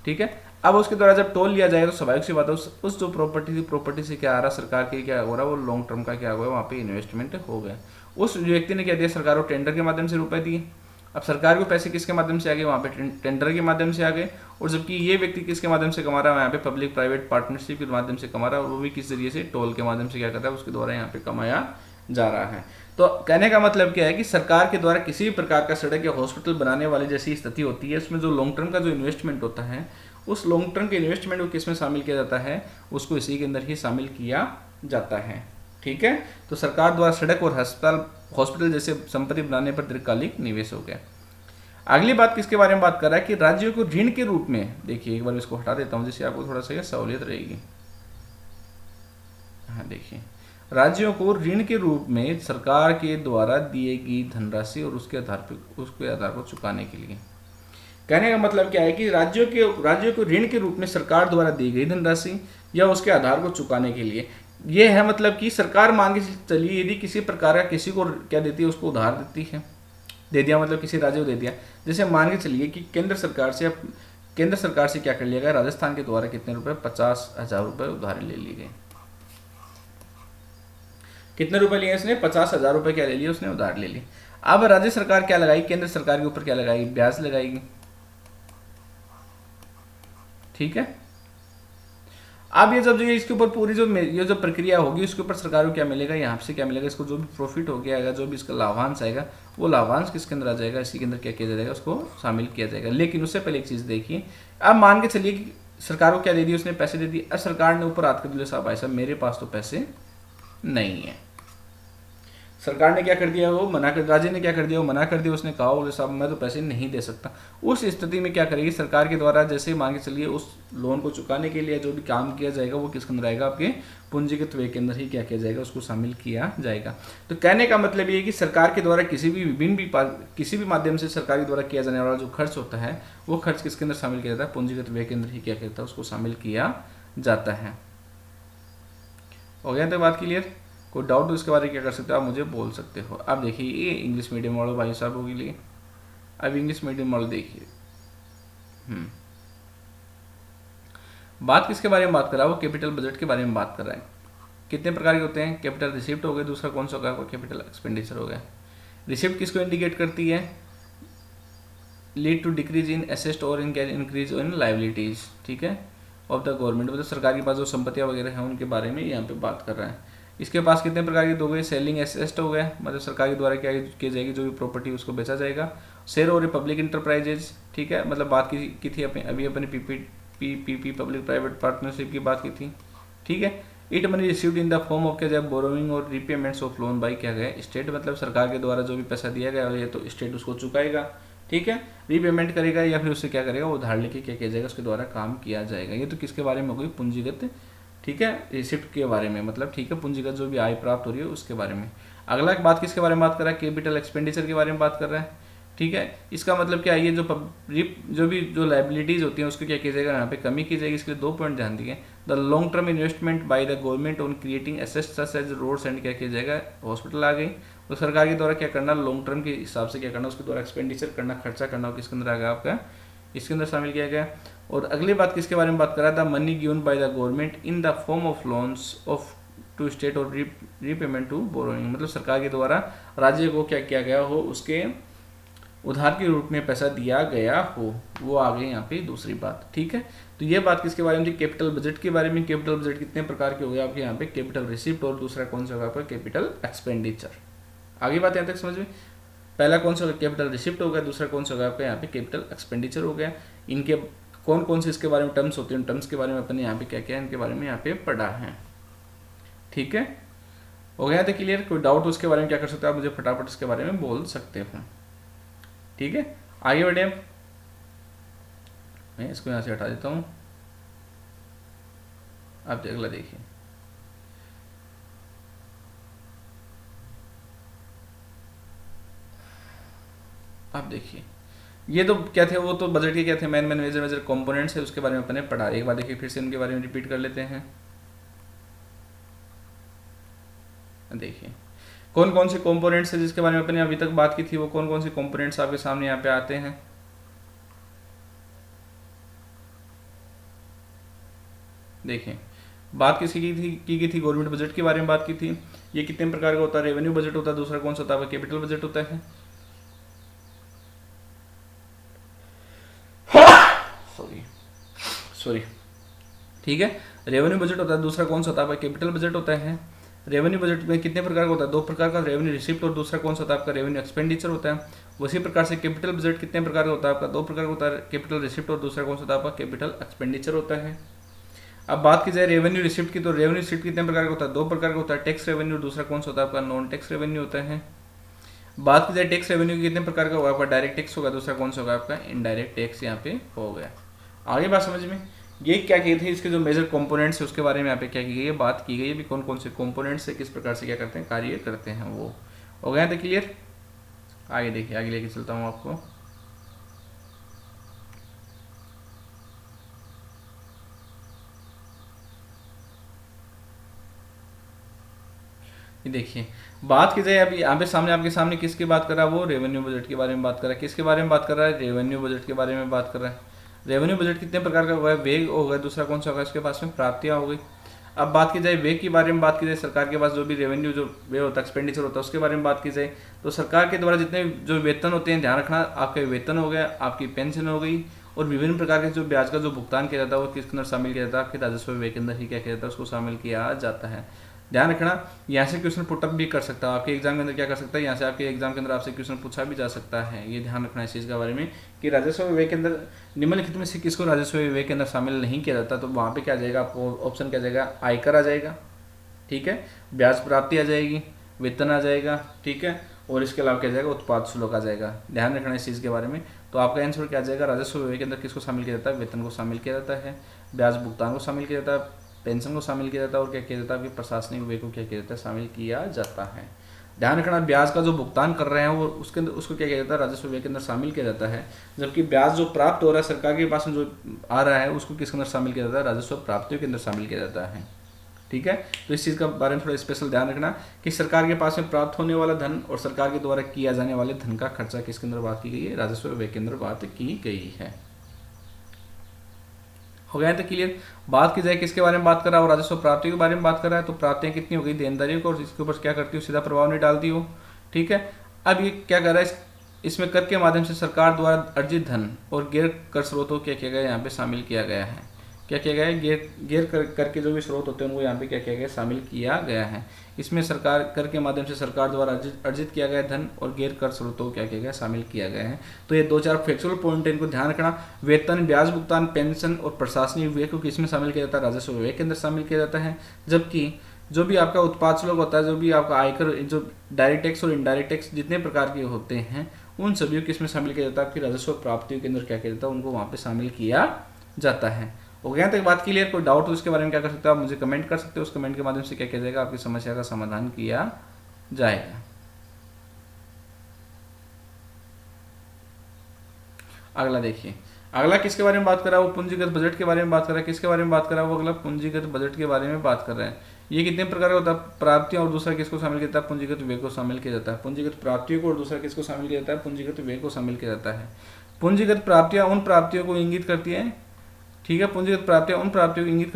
ठीक है, अब उसके द्वारा जब टोल लिया जाएगा तो स्वाभाविक सी बात है, उस जो प्रॉपर्टी से क्या आ रहा, सरकार के क्या हो रहा है, वो लॉन्ग टर्म का क्या हो गया, वहाँ पे इन्वेस्टमेंट हो गया। उस व्यक्ति ने क्या दिया, सरकार को टेंडर के माध्यम से रुपए दिए। अब सरकार को पैसे किसके माध्यम से आ गए, वहाँ पे टेंडर के माध्यम से आ गए। और जबकि ये व्यक्ति किसके माध्यम से कमा रहा है, यहाँ पे पब्लिक प्राइवेट पार्टनरशिप के माध्यम से कमा रहा है, और वो भी किस जरिए से, टोल के माध्यम से क्या कर रहा है, उसके द्वारा यहाँ पे कमाया जा रहा है। तो कहने का मतलब क्या है कि सरकार के द्वारा किसी भी प्रकार का सड़क या हॉस्पिटल बनाने वाली जैसी स्थिति होती है, उसमें जो लॉन्ग टर्म का जो इन्वेस्टमेंट होता है, उस लॉन्ग टर्म के इन्वेस्टमेंट को किस में शामिल किया जाता है, उसको इसी के अंदर ही शामिल किया जाता है। ठीक है, तो सरकार द्वारा सड़क और अस्पताल हॉस्पिटल जैसे संपत्ति बनाने पर दीर्घकालिक निवेश हो गया। अगली बात किसके बारे में बात कर रहा है कि राज्यों को ऋण के रूप में, देखिए एक बार इसको हटा देता हूं जिससे आपको थोड़ा सा सहूलियत रहेगी। हाँ देखिए, राज्यों को ऋण के रूप में सरकार के द्वारा दिए गई धनराशि और उसके आधार पर चुकाने के लिए। कहने का मतलब क्या है कि राज्यों को ऋण के रूप में सरकार द्वारा दी गई धनराशि या उसके आधार को चुकाने के लिए, ये है मतलब कि सरकार मान के चलिए यदि किसी प्रकार का किसी को क्या देती है, उसको उधार देती है, दे दिया मतलब किसी राज्य को दे दिया। जैसे मान के चलिए कि केंद्र सरकार से क्या कर लिया गया, राजस्थान के द्वारा कितने रुपए, 50,000 रुपए उधार ले लिए गए। कितने रुपए लिए इसने, 50,000 रुपए क्या ले लिए उसने, उधार ले लिए। अब राज्य सरकार क्या लगाई, केंद्र सरकार के ऊपर क्या लगाएगी, ब्याज लगाएगी। ठीक है, अब ये जब इसके ऊपर पूरी ये जो प्रक्रिया होगी, उसके ऊपर सरकार को क्या मिलेगा, यहाँ से क्या मिलेगा, इसको जो भी प्रॉफिट हो गया, जो भी इसका लाभांश आएगा, वो लाभांश किसके अंदर आ जाएगा, इसी के अंदर क्या किया जाएगा, उसको शामिल किया जाएगा। लेकिन उससे पहले एक चीज देखिए, अब मान के चलिए कि सरकार को क्या दे दिया, उसने पैसे दे दिए। अब सरकार ने ऊपर हाथ कर दिया, साहब भाई साहब मेरे पास तो पैसे नहीं है। सरकार ने क्या कर दिया, वो मना कर, राज्य ने क्या कर दिया, वो मना कर दिया। उसने कहा बोले साहब मैं तो पैसे नहीं दे सकता। उस स्थिति में क्या करेगी सरकार के द्वारा, जैसे मान के चलिए उस लोन को चुकाने के लिए जो भी काम किया जाएगा वो किसके अंदर आएगा, आपके पूंजीगत व्यय के अंदर ही क्या किया जाएगा, उसको शामिल किया जाएगा। तो कहने का मतलब ये है कि सरकार के द्वारा किसी भी माध्यम से सरकार के द्वारा किया जाने वाला जो खर्च होता है, वो खर्च किसके अंदर शामिल किया जाता है, पूंजीगत व्यय के अंदर ही क्या कहता है, उसको शामिल किया जाता है। हो गया तो बात क्लियर। कोई डाउट तो इसके बारे में क्या कर सकते हो, आप मुझे बोल सकते हो। अब देखिए ये इंग्लिश मीडियम वालों भाई साहब के लिए, अब इंग्लिश मीडियम वाले देखिए, बात किसके बारे में बात कर रहा है, वो कैपिटल बजट के बारे में बात कर रहा है। कितने प्रकार के होते हैं, कैपिटल रिसिप्ट हो गए, दूसरा कौन सा होगा, कैपिटल एक्सपेंडिचर हो गया। रिसिप्ट किसको इंडिकेट करती है, lead to decrease in asset और इंक्रीज इन लाइबिलिटीज, ठीक है, ऑफ द गवर्नमेंट, मतलब सरकार के पास जो संपत्तियां वगैरह हैं उनके बारे में यहाँ पे बात कर रहा है। इसके पास कितने प्रकार के दो गए, सेलिंग एसेट हो गया, मतलब सरकार के द्वारा क्या की जाएगी, जो भी प्रॉपर्टी उसको बेचा जाएगा। शेयर और पब्लिक इंटरप्राइजेज, ठीक है, मतलब बात की थी अभी अपने पीपीपी पब्लिक प्राइवेट पार्टनरशिप की बात की थी। ठीक है, it money received in the form of क्या जाए, बोरोइंग और रीपेमेंट्स ऑफ लोन बाई क्या गया, स्टेट, मतलब सरकार के द्वारा जो भी पैसा दिया गया है तो स्टेट उसको चुकाएगा। ठीक है, रीपेमेंट करेगा या फिर उससे क्या करेगा, उधार लेके क्या किया जाएगा, उसके द्वारा काम किया जाएगा। ये तो किसके बारे में हो गई, पूंजीगत, ठीक है, रिसिप्ट के बारे में, मतलब ठीक है, पूंजीगत जो भी आय प्राप्त हो रही है उसके बारे में। अगला बात किसके बारे में बात कर रहा है, कैपिटल एक्सपेंडिचर के बारे में बात कर रहा है। ठीक है, इसका मतलब क्या है, ये जो लाइबिलिटीज होती हैं उसको क्या किया जाएगा, यहाँ पे कमी की जाएगी। इसके लिए 2 पॉइंट ध्यान दिए, the long term investment by the government on creating assets such as roads and क्या किया जाएगा, हॉस्पिटल आ गई, तो सरकार के द्वारा क्या करना, लॉन्ग टर्म के हिसाब से क्या करना, उसके द्वारा एक्सपेंडिचर करना, खर्चा करना, किसके अंदर आ गया, आपका इसके अंदर शामिल किया गया। और अगली बात किसके बारे में बात कर रहा था, money given by the government in the form of loans of to state और रीपेमेंट टू बोरोइंग, मतलब सरकार के द्वारा राज्य को क्या किया गया हो, उसके उधार के रूप में पैसा दिया गया हो, वो आ गई यहाँ पे दूसरी बात। ठीक है, तो ये बात किसके बारे में थी, कैपिटल बजट के बारे में। कैपिटल बजट कितने प्रकार के हो गए आपके यहाँ पे, कैपिटल रिसिप्ट और दूसरा कौन सा होगा आपका, कैपिटल एक्सपेंडिचर। आगे बात यहाँ तक समझ में, पहला कौन सा होगा, कैपिटल रिसिप्ट हो गया, दूसरा कौन सा होगा आपका यहाँ पे कैपिटल एक्सपेंडिचर हो गया। इनके कौन कौन से इसके बारे में टर्म्स होते हैं, उन टर्म्स के बारे में अपने यहाँ पे क्या क्या है, इनके बारे में यहाँ पे पढ़ा है। ठीक है, हो गया था क्लियर। कोई डाउट उसके बारे में क्या कर सकते हो आप, मुझे फटाफट इसके बारे में बोल सकते हो। ठीक है, आगे बढ़े, मैं इसको यहाँ से हटा देता हूँ। आप अगला देखिए, आप देखिए ये तो क्या थे, वो तो बजट के क्या थे, मेन मेजर कंपोनेंट्स है, उसके बारे में अपने पढ़ा। एक बार देखिए फिर से इनके बारे में रिपीट कर लेते हैं। देखिए कौन कौन से कंपोनेंट्स है जिसके बारे में अपने अभी तक बात की थी, वो कौन कौन से कंपोनेंट्स आपके सामने यहाँ पे आते हैं। देखिए बात किसकी की थी गवर्नमेंट बजट के बारे में बात की थी। ये कितने प्रकार का होता है? रेवेन्यू बजट होता है। दूसरा कौन सा होता है? आपका कैपिटल बजट होता है। सॉरी, ठीक है, रेवेन्यू बजट होता है। दूसरा कौन सा होता है? आपका कैपिटल बजट होता है। रेवेन्यू बजट में कितने प्रकार का होता है? दो प्रकार का, रेवेन्यू रिसिप्ट और दूसरा कौन सा होता है? आपका रेवेन्यू एक्सपेंडिचर होता है। उसी प्रकार से कैपिटल बजट कितने प्रकार का होता है? आपका दो प्रकार का होता है, कैपिटल रिसिप्ट और दूसरा कौन सा होता है? आपका कैपिटल एक्सपेंडिचर होता है। अब बात की जाए रेवेन्यू रिसिप्ट की, तो रेवेन्यू रिसिप्ट कितने प्रकार का होता है? दो प्रकार का होता है, टैक्स रेवेन्यू, दूसरा कौन सा होता है? आपका नॉन टैक्स रेवेन्यू होता है। बात की जाए टैक्स रेवेन्यू कितने प्रकार का होगा? आपका डायरेक्ट टैक्स होगा, दूसरा कौन सा होगा? आपका इनडायरेक्ट टैक्स यहाँ पे हो गया। आगे बात समझ में, ये क्या किए थे, इसके जो मेजर कंपोनेंट्स है उसके बारे में यहाँ पे क्या की गई है, बात की गई है भी कौन कौन से कंपोनेंट्स से किस प्रकार से क्या करते हैं, कार्य करते हैं, वो हो गया था क्लियर। आगे देखिए, आगे लेके चलता हूँ आपको। ये देखिए, बात की जाए अभी यहाँ पे सामने आपके सामने किसकी बात कर रहा है? वो रेवेन्यू बजट के बारे में बात कर रहा है। किसके बारे में बात कर रहा है? रेवेन्यू बजट के बारे में बात कर रहा है। रेवेन्यू बजट कितने प्रकार का होगा? व्यय हो गया, दूसरा कौन सा होगा? इसके पास में प्राप्तियां हो गई। अब बात की जाए व्यय के बारे में, बात की जाए सरकार के पास जो भी रेवेन्यू जो व्यय होता है, एक्सपेंडिचर होता है, उसके बारे में बात की जाए तो सरकार के द्वारा जितने जो वेतन होते हैं, ध्यान रखना, आपके वेतन हो गया, आपकी पेंशन हो गई, और विभिन्न प्रकार के जो ब्याज का जो भुगतान किया जाता है वो किसके अंदर शामिल किया जाता है? आपके राजस्व व्यय के अंदर ही क्या किया जाता है? उसको शामिल किया जाता है। ध्यान रखना, यहाँ से क्वेश्चन पुटअप भी कर सकता है आपके एग्जाम के अंदर, क्या कर सकता है, यहाँ से आपके एग्जाम के अंदर आपसे क्वेश्चन पूछा भी जा सकता है। ये ध्यान रखना इस चीज़ के बारे में कि राजस्व व्यय के अंदर निम्नलिखित में से किसको राजस्व व्यय के अंदर शामिल नहीं किया जाता, तो वहाँ पे क्या आ जाएगा आपको ऑप्शन, क्या जाएगा? आयकर आ जाएगा, ठीक है, ब्याज प्राप्ति आ जाएगी, वेतन आ जाएगा, ठीक है, और इसके अलावा क्या जाएगा? उत्पाद शुल्क आ जाएगा। ध्यान रखना इस चीज़ के बारे में। तो आपका आंसर क्या आ जाएगा? राजस्व व्यय के अंदर किसको शामिल किया जाता है? वेतन को शामिल किया जाता है, ब्याज भुगतान को शामिल किया जाता है, पेंशन को शामिल किया जाता है, और क्या किया जाता है? आपके प्रशासनिक व्यय को क्या किया जाता है? शामिल किया जाता है। ध्यान रखना, ब्याज का जो भुगतान कर रहे हैं वो उसके अंदर उसको क्या किया जाता है? राजस्व व्यय के अंदर शामिल किया जाता है। जबकि ब्याज जो प्राप्त हो रहा है सरकार के पास में जो आ रहा है उसको किसके अंदर शामिल किया जाता है? राजस्व प्राप्तियों के अंदर शामिल किया जाता है, ठीक है। तो इस चीज़ का बारे में थोड़ा स्पेशल ध्यान रखना कि सरकार के पास में प्राप्त होने वाला धन और सरकार के द्वारा किया जाने वाले धन का खर्चा किसके अंदर बात की गई है? राजस्व व्यय के अंदर बात की गई है। हो गया तो क्लियर। बात की जाए किसके बारे में बात कर रहा है? और राजस्व प्राप्ति के बारे में बात कर रहा है। तो प्राप्तियां कितनी हो गई? देनदारियों को, और इसके ऊपर क्या करती हो? सीधा प्रभाव नहीं डालती हो, ठीक है। अब ये क्या कर रहा है? इसमें कर के माध्यम से सरकार द्वारा अर्जित धन और गैर कर स्रोतों क्या किया गया? यहाँ पे शामिल किया गया है। क्या किया गया है? गैर कर के जो भी स्रोत होते हैं उनको यहाँ पे क्या किया गया? शामिल किया गया है। इसमें सरकार कर के माध्यम से सरकार द्वारा अर्जित किया गया धन और गैर कर स्रोतों को क्या किया गया? शामिल किया गया है। तो ये दो चार फैक्चुअल पॉइंट है, इनको ध्यान रखना। वेतन, ब्याज भुगतान, पेंशन और प्रशासनिक व्यय को किसमें शामिल किया जाता है? राजस्व व्यय के अंदर शामिल किया जाता है। जबकि जो भी आपका उत्पाद शुल्क होता है, जो भी आपका आयकर, जो डायरेक्ट टैक्स और इनडायरेक्ट टैक्स जितने प्रकार के होते हैं उन सभी को किसमें शामिल किया जाता है? आपकी राजस्व प्राप्तियों के अंदर क्या किया जाता है? उनको वहाँ पे शामिल किया जाता है। हो गया तक बात क्लियर? कोई डाउट हो उसके बारे में क्या कर सकते हो आप? मुझे कमेंट कर सकते हो। उस कमेंट के माध्यम से क्या किया जाएगा? आपकी समस्या का समाधान किया जाएगा। अगला देखिए, अगला किसके बारे में बात कर रहा है? वो पूंजीगत बजट के बारे में बात कर रहा है। किसके बारे में बात कर रहा है? वो अगला पूंजीगत बजट के बारे में बात कर रहा है। ये कितने प्रकार का होता है? प्राप्तियां, और दूसरा किसको शामिल किया जाता है? पूंजीगत व्यय को शामिल किया जाता है। पूंजीगत प्राप्तियों को, और दूसरा किसको शामिल किया जाता है? पूंजीगत व्यय को शामिल किया जाता है। पूंजीगत प्राप्तियां उन प्राप्तियों को इंगित करती है, ठीक है। पूंजीगत प्राप्तियां उन प्राप्तियों को इंगित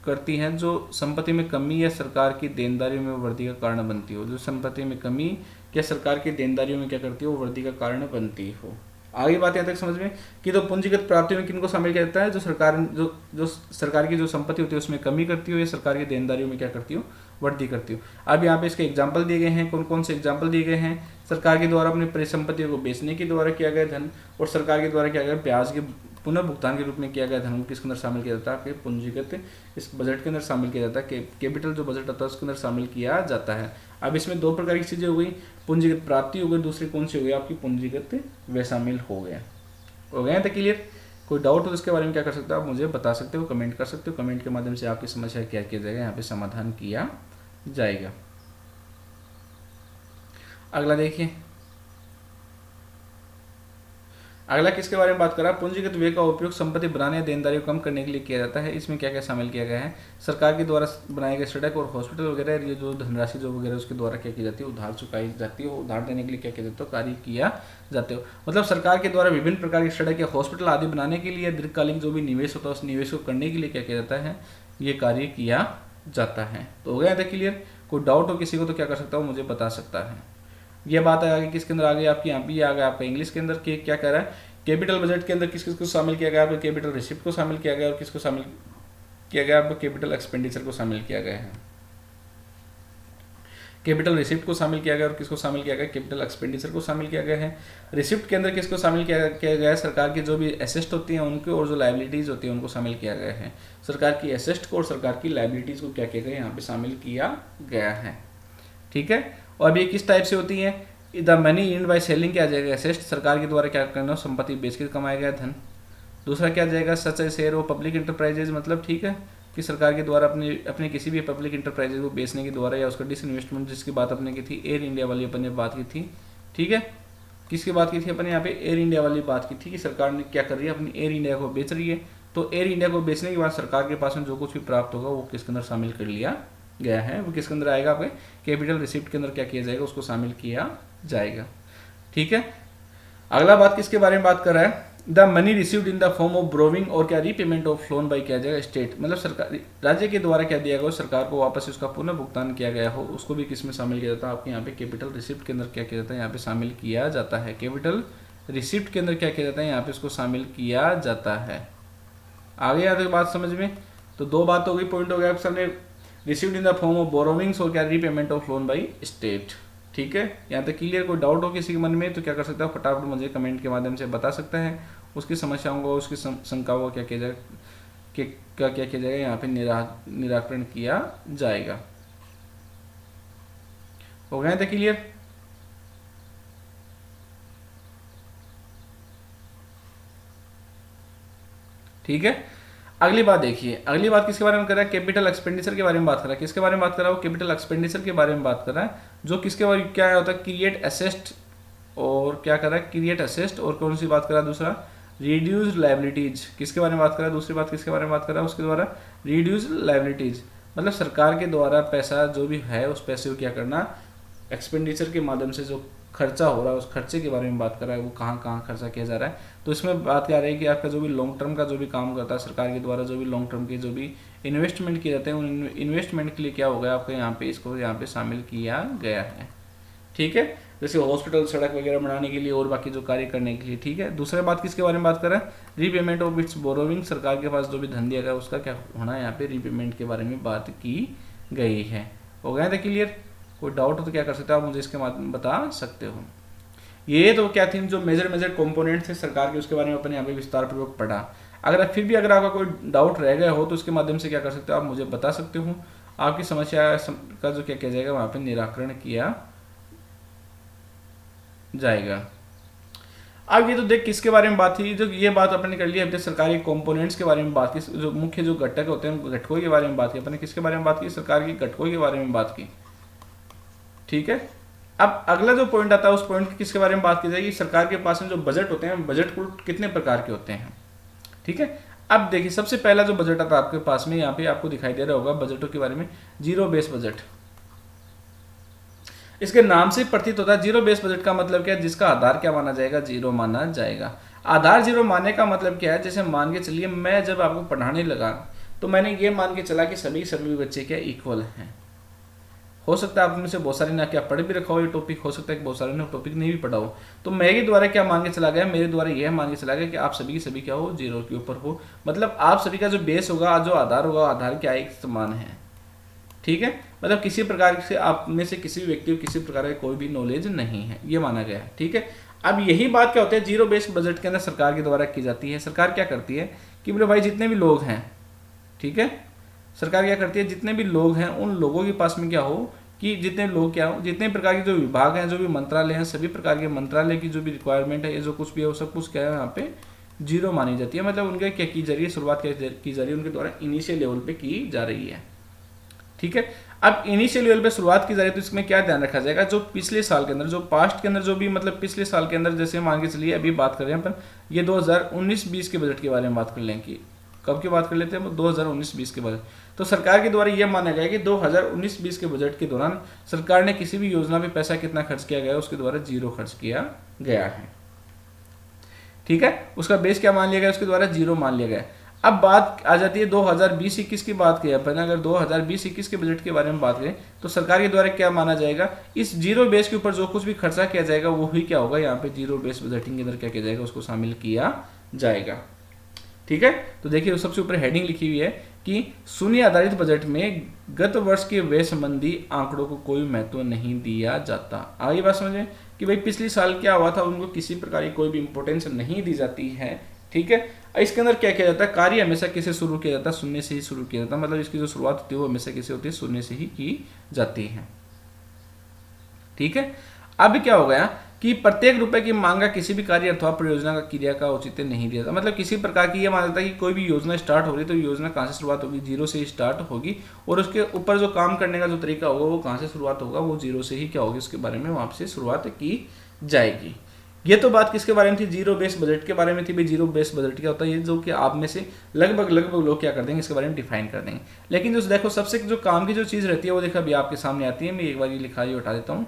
करती हैं जो संपत्ति में कमी या सरकार की देनदारियों में वृद्धि का कारण बनती हो। जो संपत्ति में कमी या सरकार की देनदारियों में क्या करती हो? वृद्धि का कारण बनती हो। आगे बात यहाँ तक समझ में कि तो पूंजीगत प्राप्तियों में किनको शामिल किया जाता है? जो सरकार की जो संपत्ति होती है उसमें कमी करती हो या सरकार की देनदारियों में क्या करती हो? वृद्धि करती हो। अब यहाँ पे इसके एग्जाम्पल दिए गए हैं। कौन कौन से एग्जाम्पल दिए गए हैं? सरकार के द्वारा अपनी परिसंपत्तियों को बेचने के द्वारा किया गया धन, और सरकार के द्वारा किया गया ब्याज के पुनर्भुगतान के रूप में किया गया धन किसके अंदर शामिल किया जाता है? पूंजीगत इस बजट के अंदर शामिल किया जाता है। कैपिटल जो बजट होता है उसके अंदर शामिल किया जाता है। अब इसमें दो प्रकार की चीजें हो गई, पूंजीगत प्राप्ति हो गई, दूसरी कौन सी हो गई? आपकी पूंजीगत व्यय शामिल हो गया। हो गया था क्लियर? कोई डाउट हो तो इसके बारे में क्या कर सकते हो आप? मुझे बता सकते हो, कमेंट कर सकते हो। कमेंट के माध्यम से आपकी समस्या क्या किया जाएगा? यहाँ पे समाधान किया जाएगा। अगला देखिए, अगला किसके बारे में बात कर रहा है? पूंजीगत व्यय का उपयोग संपत्ति बनाने या देनदारी को कम करने के लिए किया जाता है। इसमें क्या क्या शामिल किया गया है? सरकार के द्वारा बनाए गए सड़क और हॉस्पिटल वगैरह, ये जो धनराशि जो वगैरह उसके द्वारा क्या की जाती है? उधार चुकाई जाती है। उधार देने के लिए क्या किया जाता है? कार्य किया जाते हो। मतलब सरकार के द्वारा विभिन्न प्रकार की सड़क या हॉस्पिटल आदि बनाने के लिए दीर्घकालीन जो भी निवेश होता है उस निवेश को करने के लिए क्या किया जाता है? ये कार्य किया जाता है। तो हो गया था क्लियर? कोई डाउट हो किसी को तो क्या कर सकता है, मुझे बता सकता है। ये बात है आगे किसके अंदर आ गई आपकी, यहाँ पे आ गया आपका इंग्लिश के अंदर क्या कह रहा है, कैपिटल बजट के अंदर किस किस को शामिल किया गया, आपको कैपिटल रिसिप्ट को शामिल किया गया और किसको शामिल किया गया, आपको कैपिटल एक्सपेंडिचर को शामिल किया गया है। कैपिटल रिसिप्ट को शामिल किया गया और किसको शामिल किया गया, कैपिटल एक्सपेंडिचर को शामिल किया गया है। रिसिप्ट के अंदर किसको शामिल किया गया है, सरकार की जो भी एसेस्ट होती हैं उनके और जो लाइबिलिटीज होती है उनको शामिल किया गया है। सरकार की एसेस्ट को और सरकार की लाइबिलिटीज को क्या किया गया, यहाँ पे शामिल किया गया है। ठीक है, और अब ये किस टाइप से होती है, द मनी इर्न्ड बाय सेलिंग क्या आ जाएगा, एसेस्ट सरकार के द्वारा क्या करना, संपत्ति बेच के कमाया गया धन। दूसरा क्या जाएगा, सच ए शेयर ऑफ पब्लिक इंटरप्राइजेज, मतलब ठीक है कि सरकार के द्वारा अपने किसी भी पब्लिक इंटरप्राइजेज को बेचने के द्वारा या उसका डिसइन्वेस्टमेंट, जिसकी बात अपने की थी एयर इंडिया वाली अपन ने बात की थी। ठीक है, किसकी बात की थी अपन यहाँ पे, एयर इंडिया वाली बात की थी कि सरकार ने क्या कर रही है, अपनी एयर इंडिया को बेच रही है। तो एयर इंडिया को बेचने के बाद सरकार के पास में जो कुछ भी प्राप्त होगा वो किसके अंदर शामिल कर लिया गया है, वो किसके अंदर आएगा, आपके कैपिटल रिसिप्ट के अंदर क्या किया जाएगा, उसको शामिल किया जाएगा। ठीक है, अगला बात किसके बारे में बात कर रहा है, the money received in the form of borrowing और क्या रीपेमेंट ऑफ लोन बाई क्या जाएगा, स्टेट, मतलब सरकार राज्य के द्वारा क्या दिया गया, सरकार को वापस उसका पुनः भुगतान किया गया हो, उसको भी किसमें शामिल किया जाता है, आपके यहाँ पे कैपिटल रिसिप्ट के अंदर क्या किया जाता है, यहाँ पे शामिल किया जाता है। कैपिटल रिसिप्ट के अंदर क्या किया जाता है, यहाँ पे इसको शामिल किया जाता है। आगे आते बात समझ में, तो दो बात हो गई, पॉइंट हो गया आपके सामने, received in the form of borrowings और क्या repayment of loan by state. ठीक है, यहाँ तक क्लियर, कोई डाउट हो किसी के मन में तो क्या कर सकता है, फटाफट मुझे कमेंट के माध्यम से बता सकता है, उसकी समस्याओं को, उसकी शंकाओं को क्या किया जाएगा, क्या किया जाएगा, यहाँ पे निराकरण किया जाएगा। हो गए थे क्लियर। ठीक है, अगली बात देखिए, अगली बात किसके बारे में कर रहा है, कैपिटल एक्सपेंडिचर के बारे में बात कर रहा है। किसके बारे में बात कर रहा है, वो कैपिटल एक्सपेंडिचर के बारे में बात कर रहा है, जो किसके बारे में क्या होता है, क्रिएट असेस्ट और क्या कर रहा है, क्रिएट असेस्ट और कौन सी बात कर रहा है, दूसरा रिड्यूस लाइबिलिटीज। किसके बारे में बात कर रहा है, दूसरी बात किसके बारे में बात कर रहा है, उसके द्वारा रिड्यूस लाइबिलिटीज, मतलब सरकार के द्वारा पैसा जो भी है उस पैसे को क्या करना, एक्सपेंडिचर के माध्यम से जो खर्चा हो रहा है उस खर्चे के बारे में बात कर रहा है, वो कहाँ कहाँ खर्चा किया जा रहा है। तो इसमें बात क्या रही है कि आपका जो भी लॉन्ग टर्म का जो भी काम करता है सरकार के द्वारा, जो भी लॉन्ग टर्म के जो भी इन्वेस्टमेंट किए जाते हैं उन इन्वेस्टमेंट के लिए क्या हो गया, आपको यहाँ पे इसको यहाँ पे शामिल किया गया है। ठीक है, जैसे हॉस्पिटल, सड़क वगैरह बनाने के लिए और बाकी जो कार्य करने के लिए। ठीक है, दूसरी बात किसके बारे में बात कर रहा है, रीपेमेंट ऑफ इट्स बोरोविंग, सरकार के पास जो भी धन दिया गया उसका क्या होना है, यहाँ पे रीपेमेंट के बारे में बात की गई है। हो गया था क्लियर, कोई डाउट हो तो क्या कर सकते हो आप मुझे इसके माध्यम बता सकते हो। ये तो क्या थी, जो मेजर कंपोनेंट थे सरकार के, उसके बारे में अपन यहाँ पे विस्तार पूर्वक पढ़ा। अगर फिर भी अगर आपका कोई डाउट रह गया हो तो उसके माध्यम से क्या कर सकते हो, आप मुझे बता सकते हो, आपकी समस्या का जो क्या किया जाएगा वहाँ पे निराकरण किया जाएगा। अब ये तो देख किसके बारे में बात थी, जो ये बात अपन ने कर ली, अपने सरकारी कंपोनेंट्स के बारे में बात की, जो मुख्य जो घटक होते हैं घटकों के बारे में बात की, अपन ने किसके बारे में बात की, सरकार की घटकों के बारे में बात की। ठीक है, अब अगला जो पॉइंट आता है उस पॉइंट की किसके बारे में बात की जाएगी, सरकार के पास में जो बजट होते हैं, बजट कुल कितने प्रकार के होते हैं। ठीक है, अब देखिए सबसे पहला जो बजट आता है आपके पास में, यहाँ पे आपको दिखाई दे रहा होगा बजटों के बारे में, जीरो बेस बजट। इसके नाम से प्रतीत होता है जीरो बेस बजट का मतलब क्या है, जिसका आधार क्या माना जाएगा, जीरो माना जाएगा। आधार जीरो मानने का मतलब क्या है, जैसे मान के चलिए मैं जब आपको पढ़ाने लगा तो मैंने ये मान के चला कि सभी बच्चे क्या इक्वल हैं। हो सकता है आप में से बहुत सारे ने क्या पढ़ भी रखा हो ये टॉपिक, हो सकता है कि बहुत सारे ने टॉपिक नहीं भी पढ़ा हो, तो मेरे द्वारा क्या मान के चला गया, मेरे द्वारा यह मान के चला गया कि आप सभी की सभी क्या हो, जीरो के ऊपर हो, मतलब आप सभी का जो बेस होगा, जो आधार होगा, आधार क्या एक समान है। ठीक है, मतलब किसी प्रकार से आप में से किसी भी व्यक्ति को किसी प्रकार का कोई भी नॉलेज नहीं है, ये माना गया है। ठीक है, अब यही बात क्या होती है, जीरो बेस्ड बजट के अंदर सरकार के द्वारा की जाती है। सरकार क्या करती है कि बोले भाई जितने भी लोग हैं, ठीक है, सरकार क्या करती है, जितने भी लोग हैं उन लोगों के पास में क्या हो कि जितने लोग क्या हो, जितने प्रकार के जो विभाग हैं, जो भी मंत्रालय हैं, सभी प्रकार के मंत्रालय की जो भी रिक्वायरमेंट है, ये जो कुछ भी है वो सब कुछ क्या है यहाँ पे जीरो मानी जाती है। मतलब उनके क्या की जा रही है, शुरुआत क्या की जा रही है, उनके द्वारा इनिशियल लेवल पे की जा रही है। ठीक है, अब इनिशियल लेवल पे शुरुआत की जा रही है तो इसमें क्या ध्यान रखा जाएगा, जो पिछले साल के अंदर, जो पास्ट के अंदर जो भी मतलब पिछले साल के अंदर, जैसे मान के चलिए अभी बात कर रहे हैं अपन, ये 2019-20 के बजट के बारे में बात कर लें कि कब की बात कर लेते हैं, 2019-20 के बजट। तो सरकार के द्वारा यह माना गया कि 2019-20 के बजट के दौरान सरकार ने किसी भी योजना में पैसा कितना खर्च किया गया, उसके द्वारा जीरो खर्च किया गया है। ठीक है, उसका बेस क्या मान लिया गया, उसके द्वारा जीरो मान लिया गया। अब बात आ जाती है 2020-21 की बात की अपन अगर 2020-21 के बजट के बारे में बात करें तो सरकार के द्वारा क्या माना जाएगा, इस जीरो बेस के ऊपर जो कुछ भी खर्चा किया जाएगा वो ही क्या होगा, यहाँ पे जीरो बेस बजटिंग के अंदर क्या किया जाएगा, उसको शामिल किया जाएगा। ठीक है, तो देखिए सबसे ऊपर हेडिंग लिखी हुई है कि शून्य आधारित बजट में गत वर्ष के व्यय संबंधी आंकड़ों को कोई महत्व नहीं दिया जाता। आगे बात समझे कि भाई पिछले साल क्या हुआ था उनको किसी प्रकार की कोई भी इंपॉर्टेंस नहीं दी जाती है। ठीक है, इसके अंदर क्या किया जाता है, कार्य हमेशा किसे शुरू किया जाता है, शून्य से ही शुरू किया जाता है, मतलब इसकी जो शुरुआत होती है वो हमेशा किसे होती है, शून्य से ही की जाती है। ठीक है, अब क्या हो गया कि प्रत्येक रुपए की मांग का किसी भी कार्य अथवा परियोजना का क्रिया का औचित्य नहीं दिया था, मतलब किसी प्रकार की ये माना जाता है कि कोई भी योजना स्टार्ट हो रही है तो योजना कहाँ से शुरुआत होगी, जीरो से ही स्टार्ट होगी, और उसके ऊपर जो काम करने का जो तरीका होगा वो कहाँ से शुरुआत होगा, वो जीरो से ही क्या होगी, उसके बारे में वहां से शुरुआत की जाएगी। ये तो बात किसके बारे में थी, जीरो बेस बजट के बारे में थी। भाई जीरो बेस बजट क्या होता है, ये जो कि आप में से लगभग लोग क्या कर देंगे, इसके बारे में डिफाइन कर देंगे। लेकिन जो देखो सबसे जो काम की जो चीज़ रहती है वो देखो अभी आपके सामने आती है, मैं एक बार ये लिखा हटा देता हूँ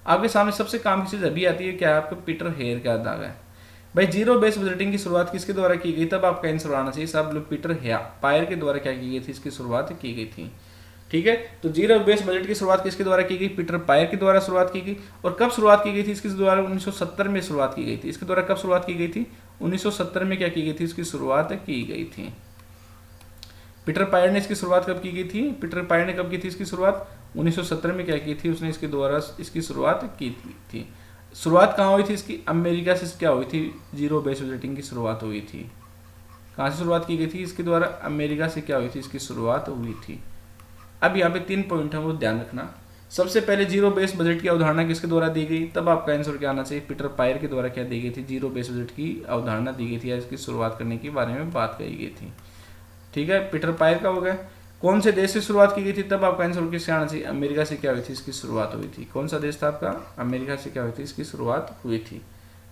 आपके सामने। सबसे काम की चीज़ अभी आती है, क्या है, आपको पीटर हेयर का दागा है। भाई जीरो बेस बजटिंग की शुरुआत किसके द्वारा की गई, तब आपका आंसर आना चाहिए सब लोग, पीटर पायर के द्वारा क्या की गई थी, इसकी शुरुआत की गई थी। ठीक है, तो जीरो बेस बजट की शुरुआत किसके द्वारा की गई, पीटर पायर के द्वारा शुरुआत की गई। और कब शुरुआत की गई थी इसके द्वारा, 1970 में शुरुआत की गई थी। इसके द्वारा कब शुरुआत की गई थी, 1970 में क्या की गई थी, इसकी शुरुआत की गई थी। पीटर पायर ने इसकी शुरुआत कब की गई थी, पीटर पायर ने कब की थी इसकी शुरुआत, 1970 में क्या की थी उसने, इसके द्वारा इसकी शुरुआत की थी। शुरुआत कहाँ हुई थी इसकी, अमेरिका से क्या हुई थी, जीरो बेस बजटिंग की शुरुआत हुई थी। कहाँ से शुरुआत की गई थी इसके द्वारा, अमेरिका से क्या हुई थी, इसकी शुरुआत हुई थी। अब यहाँ पे 3 पॉइंट है वो ध्यान रखना। सबसे पहले जीरो बेस बजट की अवधारणा किसके द्वारा दी गई, तब आपका आंसर क्या आना चाहिए, पीटर पायर के द्वारा क्या दी गई थी, जीरो बेस बजट की अवधारणा दी गई थी या इसकी शुरुआत करने के बारे में बात कही गई थी। ठीक है, पीटर पायर का हो गया। कौन से देश से शुरुआत की गई थी, तब आपका आंसर किससे आना चाहिए, अमेरिका से क्या हुई थी, इसकी शुरुआत हुई थी। कौन सा देश था आपका, अमेरिका से क्या हुई थी, इसकी शुरुआत हुई थी।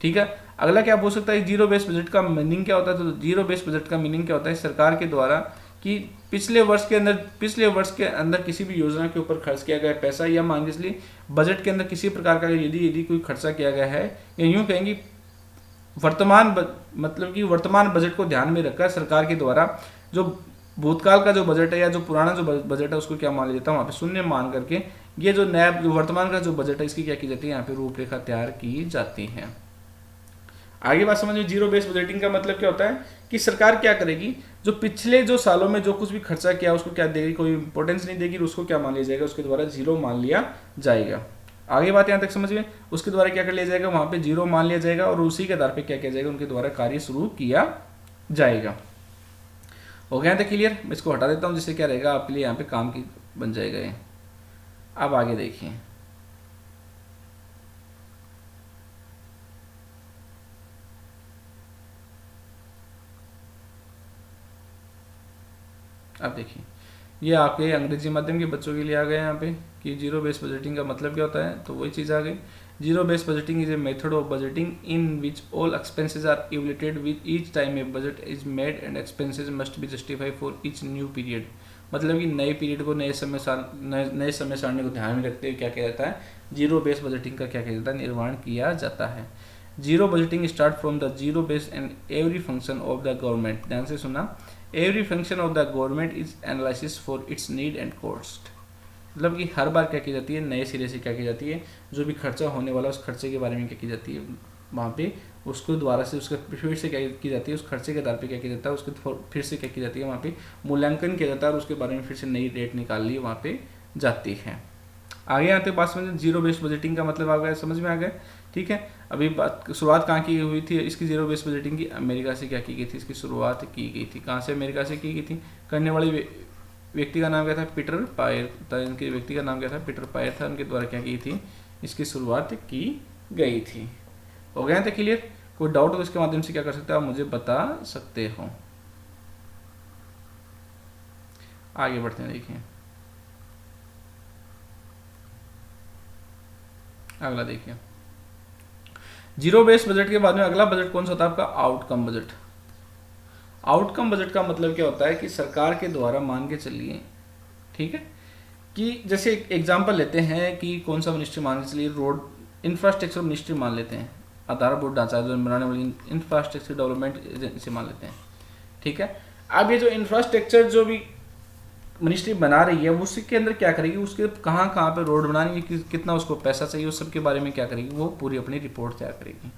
ठीक है, अगला क्या पूछ सकता है, जीरो बेस बजट का मीनिंग क्या होता है, तो जीरो बेस बजट का मीनिंग क्या होता है, सरकार के द्वारा कि पिछले वर्ष के अंदर किसी भी योजना के ऊपर खर्च किया गया पैसा, या मान के चलिए बजट के अंदर किसी प्रकार का यदि कोई खर्चा किया गया है, या यूं कहेंगे मतलब कि वर्तमान बजट को ध्यान में रखकर सरकार के द्वारा जो भूतकाल का जो बजट है या जो पुराना जो बजट है उसको क्या मान लिया जाता है, वहाँ पे शून्य मान करके ये जो नया जो वर्तमान का जो बजट है इसकी क्या की जाती है, यहाँ पे रूपरेखा तैयार की जाती है। आगे बात समझ में, जीरो बेस बजटिंग का मतलब क्या होता है कि सरकार क्या करेगी, जो पिछले जो सालों में जो कुछ भी खर्चा किया उसको क्या देगी, कोई इंपॉर्टेंस नहीं देगी, उसको क्या मान लिया जाएगा, उसके द्वारा जीरो मान लिया जाएगा। आगे बात यहाँ तक समझ में, उसके द्वारा क्या कर लिया जाएगा, वहां पे जीरो मान लिया जाएगा और उसी के आधार पे क्या किया जाएगा, उनके द्वारा कार्य शुरू किया जाएगा। हो गया था क्लियर, मैं इसको हटा देता हूँ जिससे क्या रहेगा आपके लिए यहाँ पे काम की बन जाएगा ये। अब आगे देखिए, अब देखिए ये आपके अंग्रेजी माध्यम के बच्चों के लिए आ गए यहाँ पे कि जीरो बेस बजटिंग का मतलब क्या होता है, तो वही चीज़ आ गई। Zero base budgeting is a method of budgeting in which all expenses are evaluated with each time a budget is made and expenses must be justify for each new period. मतलब कि नए पीरियड को नए समय सारणी को ध्यान में रखते हुए क्या किया जाता है, जीरो बेस बजटिंग का क्या किया जाता है, निर्माण किया जाता है। Zero budgeting start from the zero base and every function of the government, ध्यान से सुना, every function of the government is analysis for its need and cost. मतलब कि हर बार क्या की जाती है, नए सिरे से क्या की जाती है, जो भी खर्चा होने वाला उस खर्चे के बारे में क्या की जाती है, वहाँ पे उसको द्वारा से उसके फिर से क्या की जाती है, उस खर्चे के आधार पे क्या किया जाता है, उसके फिर से क्या की जाती है, वहाँ पे मूल्यांकन किया जाता है और उसके बारे में फिर से नई रेट निकाल ली वहाँ पे जाती है। आगे आते बात समझ, जीरो बेस बजटिंग का मतलब आ गया, समझ में आ गया। ठीक है, अभी बात शुरुआत कहाँ की हुई थी इसकी जीरो बेस बजटिंग की, अमेरिका से क्या की गई थी, इसकी शुरुआत की गई थी। कहाँ से, अमेरिका से की गई थी। करने वाले व्यक्ति का नाम क्या था, पीटर पायर था। इनके व्यक्ति का नाम क्या था, पीटर पायर था। उनके द्वारा क्या की थी, इसकी शुरुआत की गई थी। हो गया था क्लियर, कोई डाउट हो इसके माध्यम से क्या कर सकते हो आप मुझे बता सकते हो। आगे बढ़ते हैं, देखिए अगला देखिए, जीरो बेस बजट के बाद में अगला बजट कौन सा होता है आपका, आउटकम बजट। आउटकम बजट का मतलब क्या होता है कि सरकार के द्वारा मान के चलिए, ठीक है, कि जैसे एग्जांपल लेते हैं कि कौन सा मिनिस्ट्री मान के चलिए, रोड इंफ्रास्ट्रक्चर मिनिस्ट्री मान लेते हैं, आधारभूत ढांचा जो बनाने वाली इंफ्रास्ट्रक्चर डेवलपमेंट एजेंसी मान लेते हैं। ठीक है, अब ये जो इंफ्रास्ट्रक्चर जो भी मिनिस्ट्री बना रही है उसके अंदर क्या करेगी, उसके कहाँ कहाँ पे रोड बनानी है, कितना उसको पैसा चाहिए, उस सब के बारे में क्या करेगी, वो पूरी अपनी रिपोर्ट तैयार करेगी।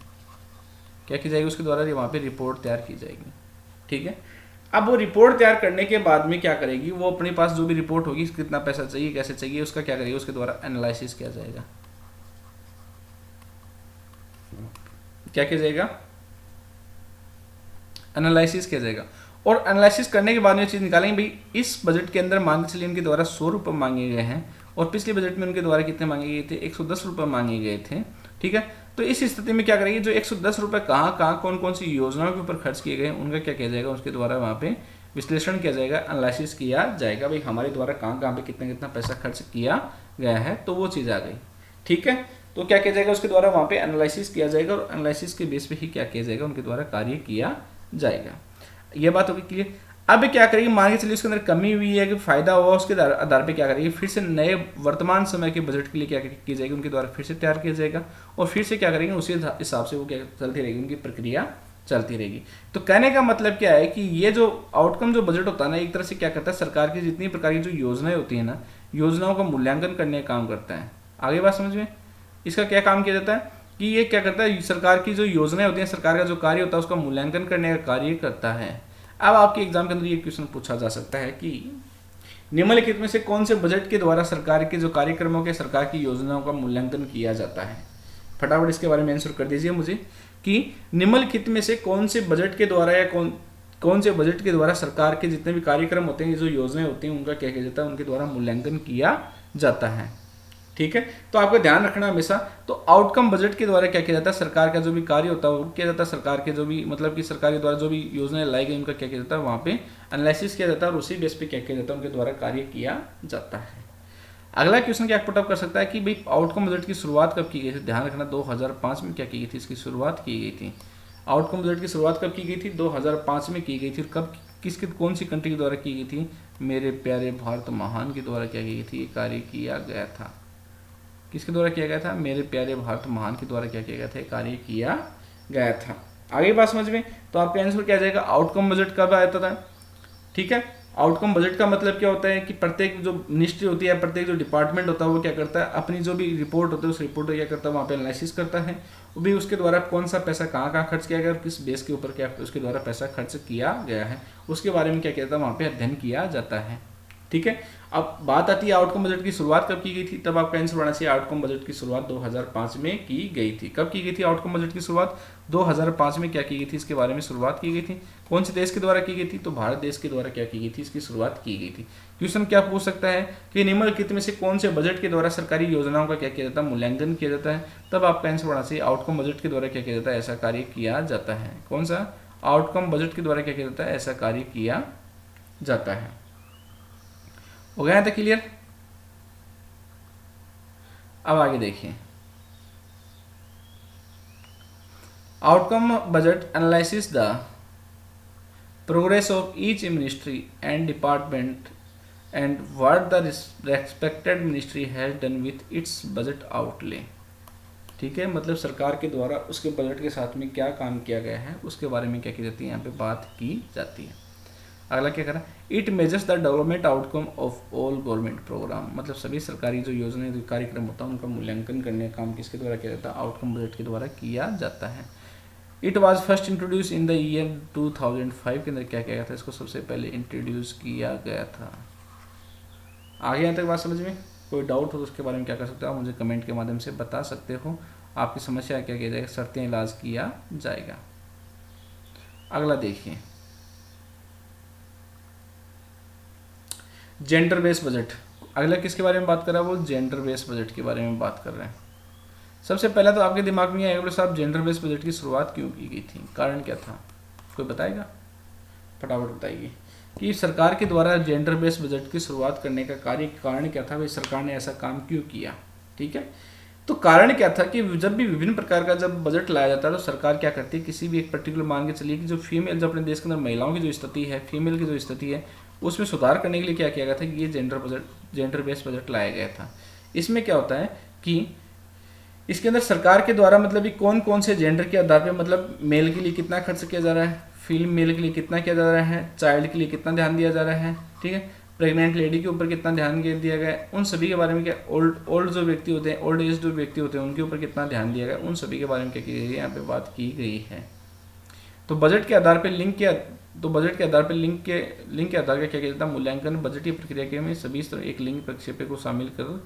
क्या की जाएगी, उसके द्वारा वहाँ पे रिपोर्ट तैयार की जाएगी। ठीक है, अब वो रिपोर्ट तैयार करने के बाद में क्या करेगी, वो अपने पास जो भी रिपोर्ट होगी कितना पैसा चाहिए कैसे चाहिए उसका क्या करेगी, उसके द्वारा एनालिसिस किया जाएगा। क्या किया जाएगा, एनालिसिस किया जाएगा। और एनालिसिस करने के बाद में चीज़ निकालेंगे भाई इस बजट के अंदर मान के चलिए उनके द्वारा 100 रुपये मांगे गए हैं और पिछले बजट में उनके द्वारा कितने मांगे गए थे, 110 रुपये मांगे गए थे। ठीक है, तो इस स्थिति में क्या करेंगे, जो 110 रुपये कहाँ कहाँ कौन कौन सी योजनाओं के ऊपर खर्च किए गए उनका क्या किया जाएगा, उसके द्वारा वहाँ पे विश्लेषण किया जाएगा, एनालिसिस किया जाएगा भाई हमारे द्वारा कहाँ कहाँ पे कितना कितना पैसा खर्च किया गया है, तो वो चीज़ आ गई। ठीक है, तो क्या किया जाएगा, उसके द्वारा वहाँ पे एनालिसिस किया जाएगा और एनालिसिस के बेस पे ही क्या किया जाएगा, उनके द्वारा कार्य किया जाएगा। ये बात होगी क्लियर। अब क्या करेगी, मान के चलिए उसके अंदर कमी हुई है कि फायदा हुआ, उसके आधार पे क्या करेगी, फिर से नए वर्तमान समय के बजट के लिए क्या की जाएगी, उनके द्वारा फिर से तैयार किया जाएगा और फिर से क्या करेंगे उसी हिसाब से वो क्या चलती रहेगी, उनकी प्रक्रिया चलती रहेगी। तो कहने का मतलब क्या है कि ये जो आउटकम जो बजट होता है ना, एक तरह से क्या करता है, सरकार की जितनी प्रकार की जो योजनाएं होती है ना, योजनाओं का मूल्यांकन करने का काम करता है। आगे बात समझ में, इसका क्या काम किया जाता है कि ये क्या करता है, सरकार की जो योजनाएं होती हैं, सरकार का जो कार्य होता है उसका मूल्यांकन करने का कार्य करता है। अब आपके एग्जाम के अंदर ये क्वेश्चन पूछा जा सकता है कि निम्नलिखित में से कौन से बजट के द्वारा सरकार के जो कार्यक्रमों के, सरकार की योजनाओं का मूल्यांकन किया जाता है। फटाफट इसके बारे में आंसर कर दीजिए मुझे कि निम्नलिखित में से कौन से बजट के द्वारा या कौन से बजट के द्वारा सरकार के जितने भी कार्यक्रम होते हैं, जो योजनाएं होती हैं, उनका क्या किया जाता है, उनके द्वारा मूल्यांकन किया जाता है। ठीक है, तो आपको ध्यान रखना हमेशा, तो आउटकम बजट के द्वारा क्या किया जाता है, सरकार का जो भी कार्य होता है वो किया जाता है, सरकार के जो भी मतलब कि सरकार के द्वारा जो भी योजनाएं लाई गई उनका क्या किया जाता है, वहाँ पे एनालिसिस किया जाता है और उसी बेस पे क्या किया जाता है, उनके द्वारा कार्य किया जाता है। अगला क्वेश्चन क्या पुटअप कर सकता है कि भाई आउटकम बजट की शुरुआत कब की गई थी। ध्यान रखना 2005 में क्या की गई थी, इसकी शुरुआत की गई थी। आउटकम बजट की शुरुआत कब की गई थी, 2005 में की गई थी। कब, किसके, कौन सी कंट्री के द्वारा की गई थी, मेरे प्यारे भारत महान के द्वारा क्या की गई थी, ये कार्य किया गया था। किसके द्वारा किया गया था, मेरे प्यारे भारत महान के द्वारा क्या किया गया था, कार्य किया गया था। आगे बात समझ में, तो आपका आंसर क्या जाएगा, आउटकम बजट कब आता था। ठीक है, आउटकम बजट का मतलब क्या होता है कि प्रत्येक जो मिनिस्ट्री होती है, प्रत्येक जो डिपार्टमेंट होता है वो क्या करता है, अपनी जो भी रिपोर्ट होती है उस रिपोर्ट को क्या करता है, वहाँ पे एनालिसिस करता है, वो भी उसके द्वारा कौन सा पैसा कहाँ कहाँ खर्च किया गया और किस बेस के ऊपर क्या उसके द्वारा पैसा खर्च किया गया है, उसके बारे में क्या कहता है, वहाँ पे अध्ययन किया जाता है। ठीक है, अब बात आती है आउटकम बजट की शुरुआत कब की गई थी, तब आपका आंसर होना चाहिए आउटकम बजट की शुरुआत 2005 में की गई थी। कब की गई थी आउटकम बजट की शुरुआत, 2005 में क्या की गई थी, इसके बारे में शुरुआत की गई थी। कौन से देश के द्वारा की गई थी, तो भारत देश के द्वारा क्या की गई थी, इसकी शुरुआत की गई थी। क्वेश्चन क्या पूछ सकता है कि निम्नलिखित में से कौन से बजट के द्वारा सरकारी योजनाओं का क्या किया जाता है, मूल्यांकन किया जाता है, तब आपका आंसर होना चाहिए आउटकम बजट के द्वारा क्या किया जाता है, ऐसा कार्य किया जाता है। कौन सा, आउटकम बजट के द्वारा क्या किया जाता है, ऐसा कार्य किया जाता है। हो गया था क्लियर। अब आगे देखिए, outcome budget analysis the progress of each ministry and department and what the respected ministry has done with its budget outlay. ठीक है, मतलब सरकार के द्वारा उसके बजट के साथ में क्या काम किया गया है उसके बारे में क्या की जाती है, यहाँ पे बात की जाती है। अगला क्या करा, it measures the development outcome of all government program, मतलब सभी सरकारी जो योजनाएं जो कार्यक्रम होता है उनका मूल्यांकन करने का काम किसके द्वारा किया जाता है, आउटकम बजट के द्वारा किया जाता है। It was first introduce in the year 2005 के अंदर क्या किया गया था, इसको सबसे पहले इंट्रोड्यूस किया गया था। आगे यहाँ तक बात समझ में, कोई डाउट हो तो उसके बारे में क्या कर सकते हो, आप मुझे कमेंट के माध्यम से बता सकते हो। आपकी समस्या क्या किया जाएगा, शर्तें इलाज किया जाएगा। अगला देखिए, जेंडर बेस्ड बजट। अगला किसके बारे में बात कर रहा है, वो जेंडर बेस्ड बजट के बारे में बात कर रहे हैं। सबसे पहला तो आपके दिमाग में आएगा साहब जेंडर बेस्ड बजट की शुरुआत क्यों की गई थी, कारण क्या था, कोई बताएगा, फटाफट बताइए कि सरकार के द्वारा जेंडर बेस्ड बजट की शुरुआत करने का कारण क्या था, भाई सरकार ने ऐसा काम क्यों किया। ठीक है, तो कारण क्या था कि जब भी विभिन्न प्रकार का जब बजट लाया जाता है तो सरकार क्या करती है, किसी भी एक पर्टिकुलर मान के चलिए कि जो फीमेल, जो अपने देश के अंदर महिलाओं की जो स्थिति है, फीमेल की जो स्थिति है, उसमें सुधार करने के लिए क्या किया गया था कि ये जेंडर बेस्ड बजट लाया गया था। इसमें क्या होता है कि इसके अंदर सरकार के द्वारा मतलब कौन कौन से जेंडर के आधार पर, मतलब मेल के लिए कितना खर्च किया जा रहा है, फीमेल के लिए कितना किया जा रहा है, चाइल्ड के लिए कितना ध्यान दिया जा रहा है, ठीक है, प्रेग्नेंट लेडी के ऊपर कितना ध्यान दिया गया है, उन सभी के बारे में क्या, ओल्ड जो व्यक्ति होते हैं, ओल्ड एज जो व्यक्ति होते हैं उनके ऊपर कितना ध्यान दिया गया, उन सभी के बारे में क्या की गई है, यहाँ पे बात की गई है। तो बजट के आधार पर लिंक के आधार पर लिंक के आधार पर क्या किया जाता है, मूल्यांकन बजटीय प्रक्रिया के में सभी स्तर एक लिंक प्रक्षेपे को शामिल कर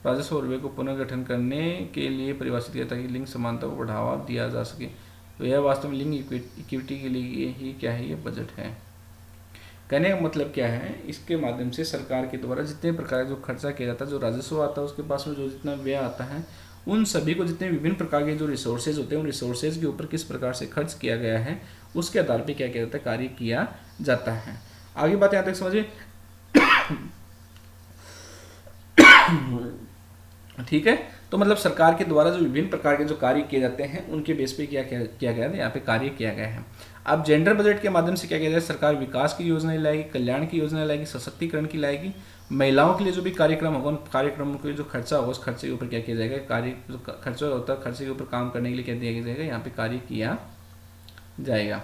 राजस्व और व्यय को पुनर्गठन करने के लिए परिभाषित किया ताकि लिंग समानता को बढ़ावा दिया जा सके। तो यह वास्तव में लिंग इक्विटी के लिए ही क्या है, ये बजट है। कहने का मतलब क्या है, इसके माध्यम से सरकार के द्वारा जितने प्रकार जो खर्चा किया जाता है, जो राजस्व आता है उसके पास में जो जितना व्यय आता है, उन सभी को जितने विभिन्न प्रकार के जो रिसोर्सेज होते हैं उन रिसोर्सेज के ऊपर किस प्रकार से खर्च किया गया है उसके आधार पर क्या किया जाता है, कार्य किया जाता है। आगे बात यहाँ तक समझिए, ठीक है। तो मतलब सरकार के द्वारा जो विभिन्न प्रकार के जो कार्य किए जाते हैं उनके बेस पे क्या किया गया है, यहाँ पे कार्य किया गया है। अब जेंडर बजट के माध्यम से क्या किया जाए, सरकार विकास की योजनाएं लाएगी, कल्याण की योजनाएं लाएगी, सशक्तिकरण की लाएगी, महिलाओं के लिए जो भी कार्यक्रम होगा उन कार्यक्रमों के जो खर्चा होगा उस खर्चे के ऊपर क्या किया जाएगा, कार्य जो खर्चा होता है खर्चे के ऊपर काम करने के लिए क्या दिया जाएगा, यहाँ पे कार्य किया जाएगा,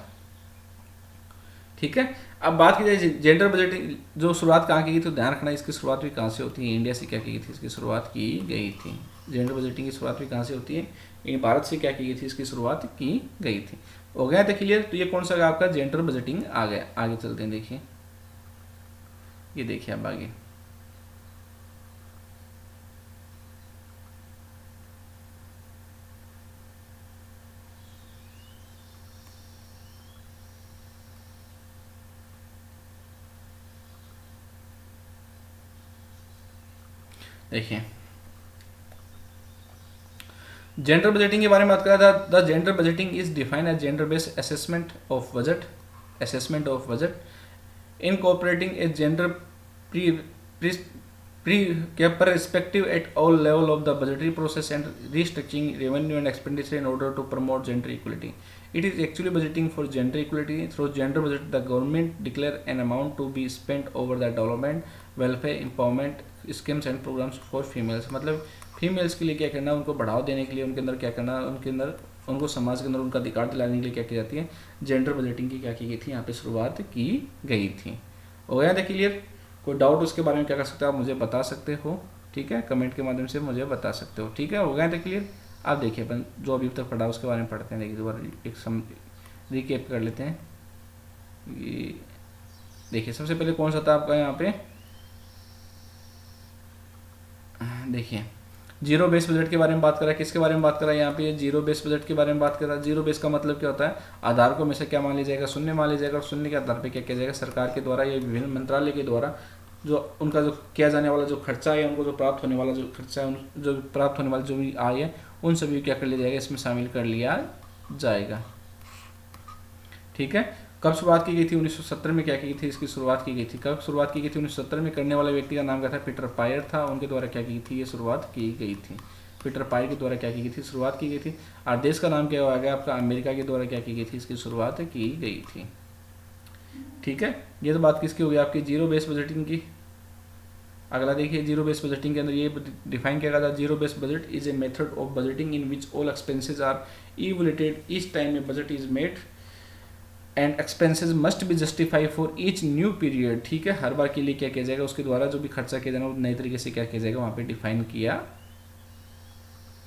ठीक है। अब बात की जाए जेंडर बजट जो शुरुआत कहाँ की गई, तो ध्यान रखना इसकी शुरुआत भी कहाँ से होती है, इंडिया से क्या की गई थी, इसकी शुरुआत की गई थी। जेंडर बजटिंग की शुरुआत भी कहाँ से होती है, भारत से क्या की गई थी, इसकी शुरुआत की गई थी। हो गया था क्लियर। तो ये कौन सा आपका जेंडर बजटिंग आ गया। आगे चलते हैं, देखिए ये देखिए अब आगे देखिए जेंडर बजटिंग के बारे में बात करा था। The gender budgeting is defined age gender based assessment of budget incorporating a gender perspective at all level of the budgetary process and restructuring revenue and expenditure in order to promote gender equality. It is actually budgeting for gender equality. Through gender budget, the government declare an amount to be spent over the development, welfare, empowerment schemes and programs for females. मतलब females के लिए क्या करना, उनको बढ़ावा देने के लिए उनके अंदर क्या करना, उनको समाज के अंदर उनका अधिकार दिलाने के लिए क्या की जाती है, जेंडर बजटिंग की क्या की गई थी, यहाँ पे शुरुआत की गई थी। हो गया था क्लियर। कोई डाउट उसके बारे में क्या कर सकते हो आप मुझे बता सकते हो, ठीक है, कमेंट के माध्यम से मुझे बता सकते हो, ठीक है। हो गया था क्लियर। आप देखिए अपन जो अभी तक पढ़ा उसके बारे में पढ़ते हैं, देखिए दोबारा एक रिकेप कर लेते हैं। ये देखिए सबसे पहले कौन सा था आपका यहाँ पे, देखिए जीरो बेस बजट के बारे में बात करा। किसके बारे में बात करा यहाँ पे, जीरो बेस बजट के बारे में बात करा। जीरो बेस का मतलब क्या होता है, आधार को हमेशा क्या मान लिया जाएगा, शून्य मान लिया जाएगा, और शून्य के आधार पे क्या किया जाएगा, सरकार के द्वारा या विभिन्न मंत्रालय के द्वारा जो उनका जो किया जाने वाला जो खर्चा है, उनको जो प्राप्त होने वाला जो खर्चा है, जो प्राप्त होने वाला जो भी आय है, उन सभी क्या कर लिया जाएगा, इसमें शामिल कर लिया जाएगा, ठीक है। कब शुरुआत की गई थी, 1970 में क्या की गई थी, इसकी शुरुआत की गई थी। कब शुरुआत की गई थी, 1970 में। करने वाले व्यक्ति का नाम क्या था, पीटर पायर था, उनके द्वारा क्या की गई थी, ये शुरुआत की गई थी। पीटर पायर के द्वारा क्या की गई थी, शुरुआत की गई थी। और देश का नाम क्या आ गया आपका, अमेरिका के द्वारा क्या की गई थी, इसकी शुरुआत की गई थी, ठीक है। ये तो बात किसकी होगी, आपकी जीरो बेस बजटिंग की। अगला देखिए, जीरो बेस बजटिंग के अंदर ये डिफाइन किया गया था, zero base budget is a method of budgeting in which all expenses are evaluated each time a budget is made and expenses must be justify for each new period, ठीक है। हर बार के लिए क्या किया जाएगा, उसके द्वारा जो भी खर्चा किया जाएगा वो नए तरीके से क्या किया जाएगा, वहाँ पे डिफाइन किया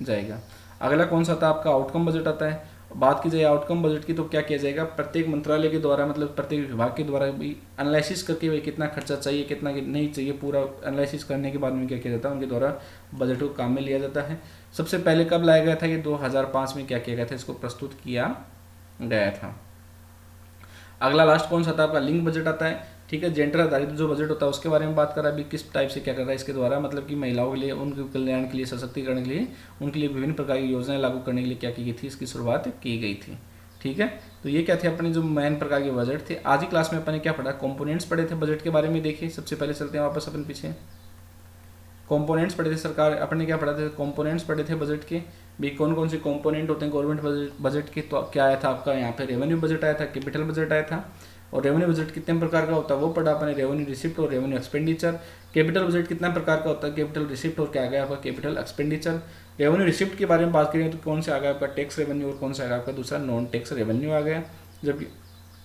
जाएगा। अगला कौन सा था आपका, आउटकम बजट आता है। बात की जाए आउटकम बजट की तो क्या किया जाएगा, प्रत्येक मंत्रालय के द्वारा मतलब प्रत्येक विभाग के द्वारा भी एनालिसिस करके भाई कितना खर्चा चाहिए कितना नहीं चाहिए, पूरा एनालिसिस करने के बाद में क्या किया जाता है, उनके द्वारा बजट को काम में लिया जाता है। सबसे पहले कब लाया गया था, ये 2005 में क्या किया गया था, इसको प्रस्तुत किया गया था। अगला लास्ट कौन सा था आपका, लिंक बजट आता है, ठीक है। जेंडर आधारित जो बजट होता है उसके बारे में बात करा अभी, किस टाइप से क्या कर रहा है इसके द्वारा, मतलब कि महिलाओं के लिए उनके कल्याण के लिए, सशक्तिकरण के लिए, उनके लिए विभिन्न प्रकार की योजनाएं लागू करने के लिए क्या की गई थी, इसकी शुरुआत की गई थी, ठीक है। तो ये क्या थे अपने जो मेन प्रकार के बजट थे। आज ही क्लास में अपने क्या पढ़ा, कंपोनेंट्स पढ़े थे बजट के बारे में। देखिए सबसे पहले चलते हैं वापस अपन पीछे, कंपोनेंट्स पढ़े थे सरकार, अपने क्या पढ़ा थे, कंपोनेंट्स पढ़े थे बजट के भी, कौन कौन से कंपोनेंट होते हैं गवर्नमेंट बजट के। तो क्या आया था आपका यहाँ पे, रेवेन्यू बजट आया था, कैपिटल बजट आया था। और रेवेन्यू बजट कितने प्रकार का होता है वो पढ़ा अपने, रेवेन्यू रिसिप्ट और रेवेन्यू एक्सपेंडिचर। कैपिटल बजट कितना प्रकार का होता है, कैपिटल रिसिप्ट और क्या आ गया आपका, कैपिटल एक्सपेंडिचर। रेवेन्यू रिसिप्ट के बारे में बात करें तो कौन से आ गया आपका, टैक्स रेवेन्यू, और कौन सा आ गया आपका दूसरा नॉन टैक्स रेवेन्यू आ गया। जबकि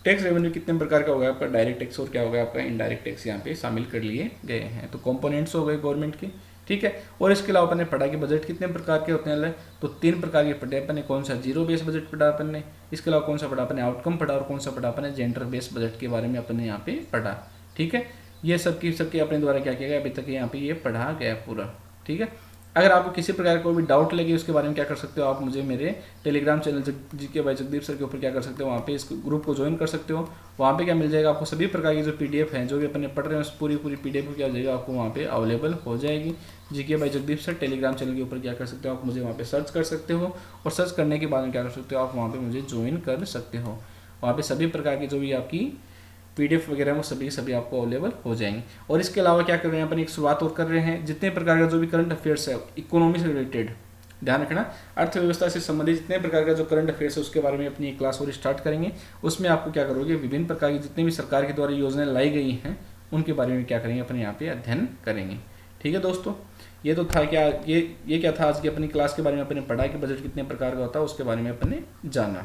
टैक्स रेवेन्यू कितने प्रकार का होगा आपका, डायरेक्ट टैक्स और क्या होगा आपका इनडायरेक्ट टैक्स यहाँ पे शामिल कर लिए गए हैं। तो कंपोनेंट्स हो गए गवर्नमेंट की, ठीक है। और इसके अलावा अपन ने पढ़ा कि बजट कितने प्रकार के होते हैं, तो 3 प्रकार के पढ़े अपन ने। कौन सा, जीरो बेस बजट पढ़ा अपन ने, इसके अलावा कौन सा पढ़ा अपन ने, आउटकम पढ़ा, और कौन सा पढ़ा अपन ने, जेंडर बेस बजट के बारे में अपन ने यहाँ पे पढ़ा, ठीक है। ये सबके अपने द्वारा क्या किया गया अभी तक यहाँ पे ये पढ़ा गया पूरा, ठीक है। अगर आपको किसी प्रकार का कोई भी डाउट लगे उसके बारे में क्या कर सकते हो आप, मुझे मेरे Telegram channel GK by Jagdeep sir के ऊपर क्या कर सकते हो, वहाँ पे इस ग्रुप को ज्वाइन कर सकते हो। वहाँ पे क्या मिल जाएगा आपको, सभी प्रकार की जो पीडीएफ हैं जो भी अपन ने पढ़ रहे हैं उस पूरी पीडीएफ क्या हो जाएगा आपको वहाँ पे अवेलेबल हो जाएगी। GK by Jagdeep sir Telegram channel के ऊपर क्या कर सकते हो आप, मुझे वहाँ पे सर्च कर सकते हो, और सर्च करने के बाद में क्या कर सकते हो आप वहाँ पे मुझे ज्वाइन कर सकते हो। वहाँ पे सभी प्रकार की जो भी आपकी पीडीएफ वगैरह वो सभी आपको अवेलेबल हो जाएंगे। और इसके अलावा क्या कर रहे हैं अपन, एक शुरुआत और कर रहे हैं, जितने प्रकार का जो भी करंट अफेयर्स है इकोनॉमी से रिलेटेड, ध्यान रखना, अर्थव्यवस्था से संबंधित जितने प्रकार का जो करंट अफेयर्स है उसके बारे में अपनी एक क्लास और स्टार्ट करेंगे। उसमें आपको क्या करोगे, विभिन्न प्रकार की जितने भी सरकार के द्वारा योजनाएं लाई गई हैं उनके बारे में क्या करेंगे अपने यहाँ पे अध्ययन करेंगे, ठीक है दोस्तों। ये तो था क्या, ये क्या था आज की अपनी क्लास के बारे में अपने पढ़ा कि बजट कितने प्रकार का होता है उसके बारे में अपने जाना,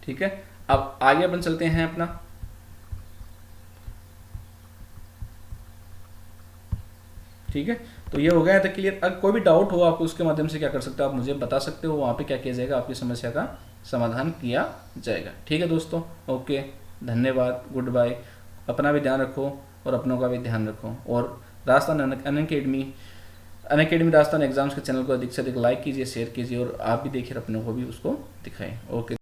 ठीक है। अब आगे अपन चलते हैं अपना, ठीक है। तो ये हो गया था क्लियर। अगर कोई भी डाउट हो आपको उसके माध्यम से क्या कर सकते हो आप मुझे बता सकते हो, वहाँ पे क्या किया जाएगा आपकी समस्या का समाधान किया जाएगा, ठीक है दोस्तों। ओके, धन्यवाद, गुड बाय। अपना भी ध्यान रखो और अपनों का भी ध्यान रखो, और राजस्थान अनअकैडमी राजस्थान एग्जाम्स के चैनल को अधिक से अधिक लाइक कीजिए, शेयर कीजिए, और आप भी देखिए अपनों को भी उसको दिखाएं। ओके।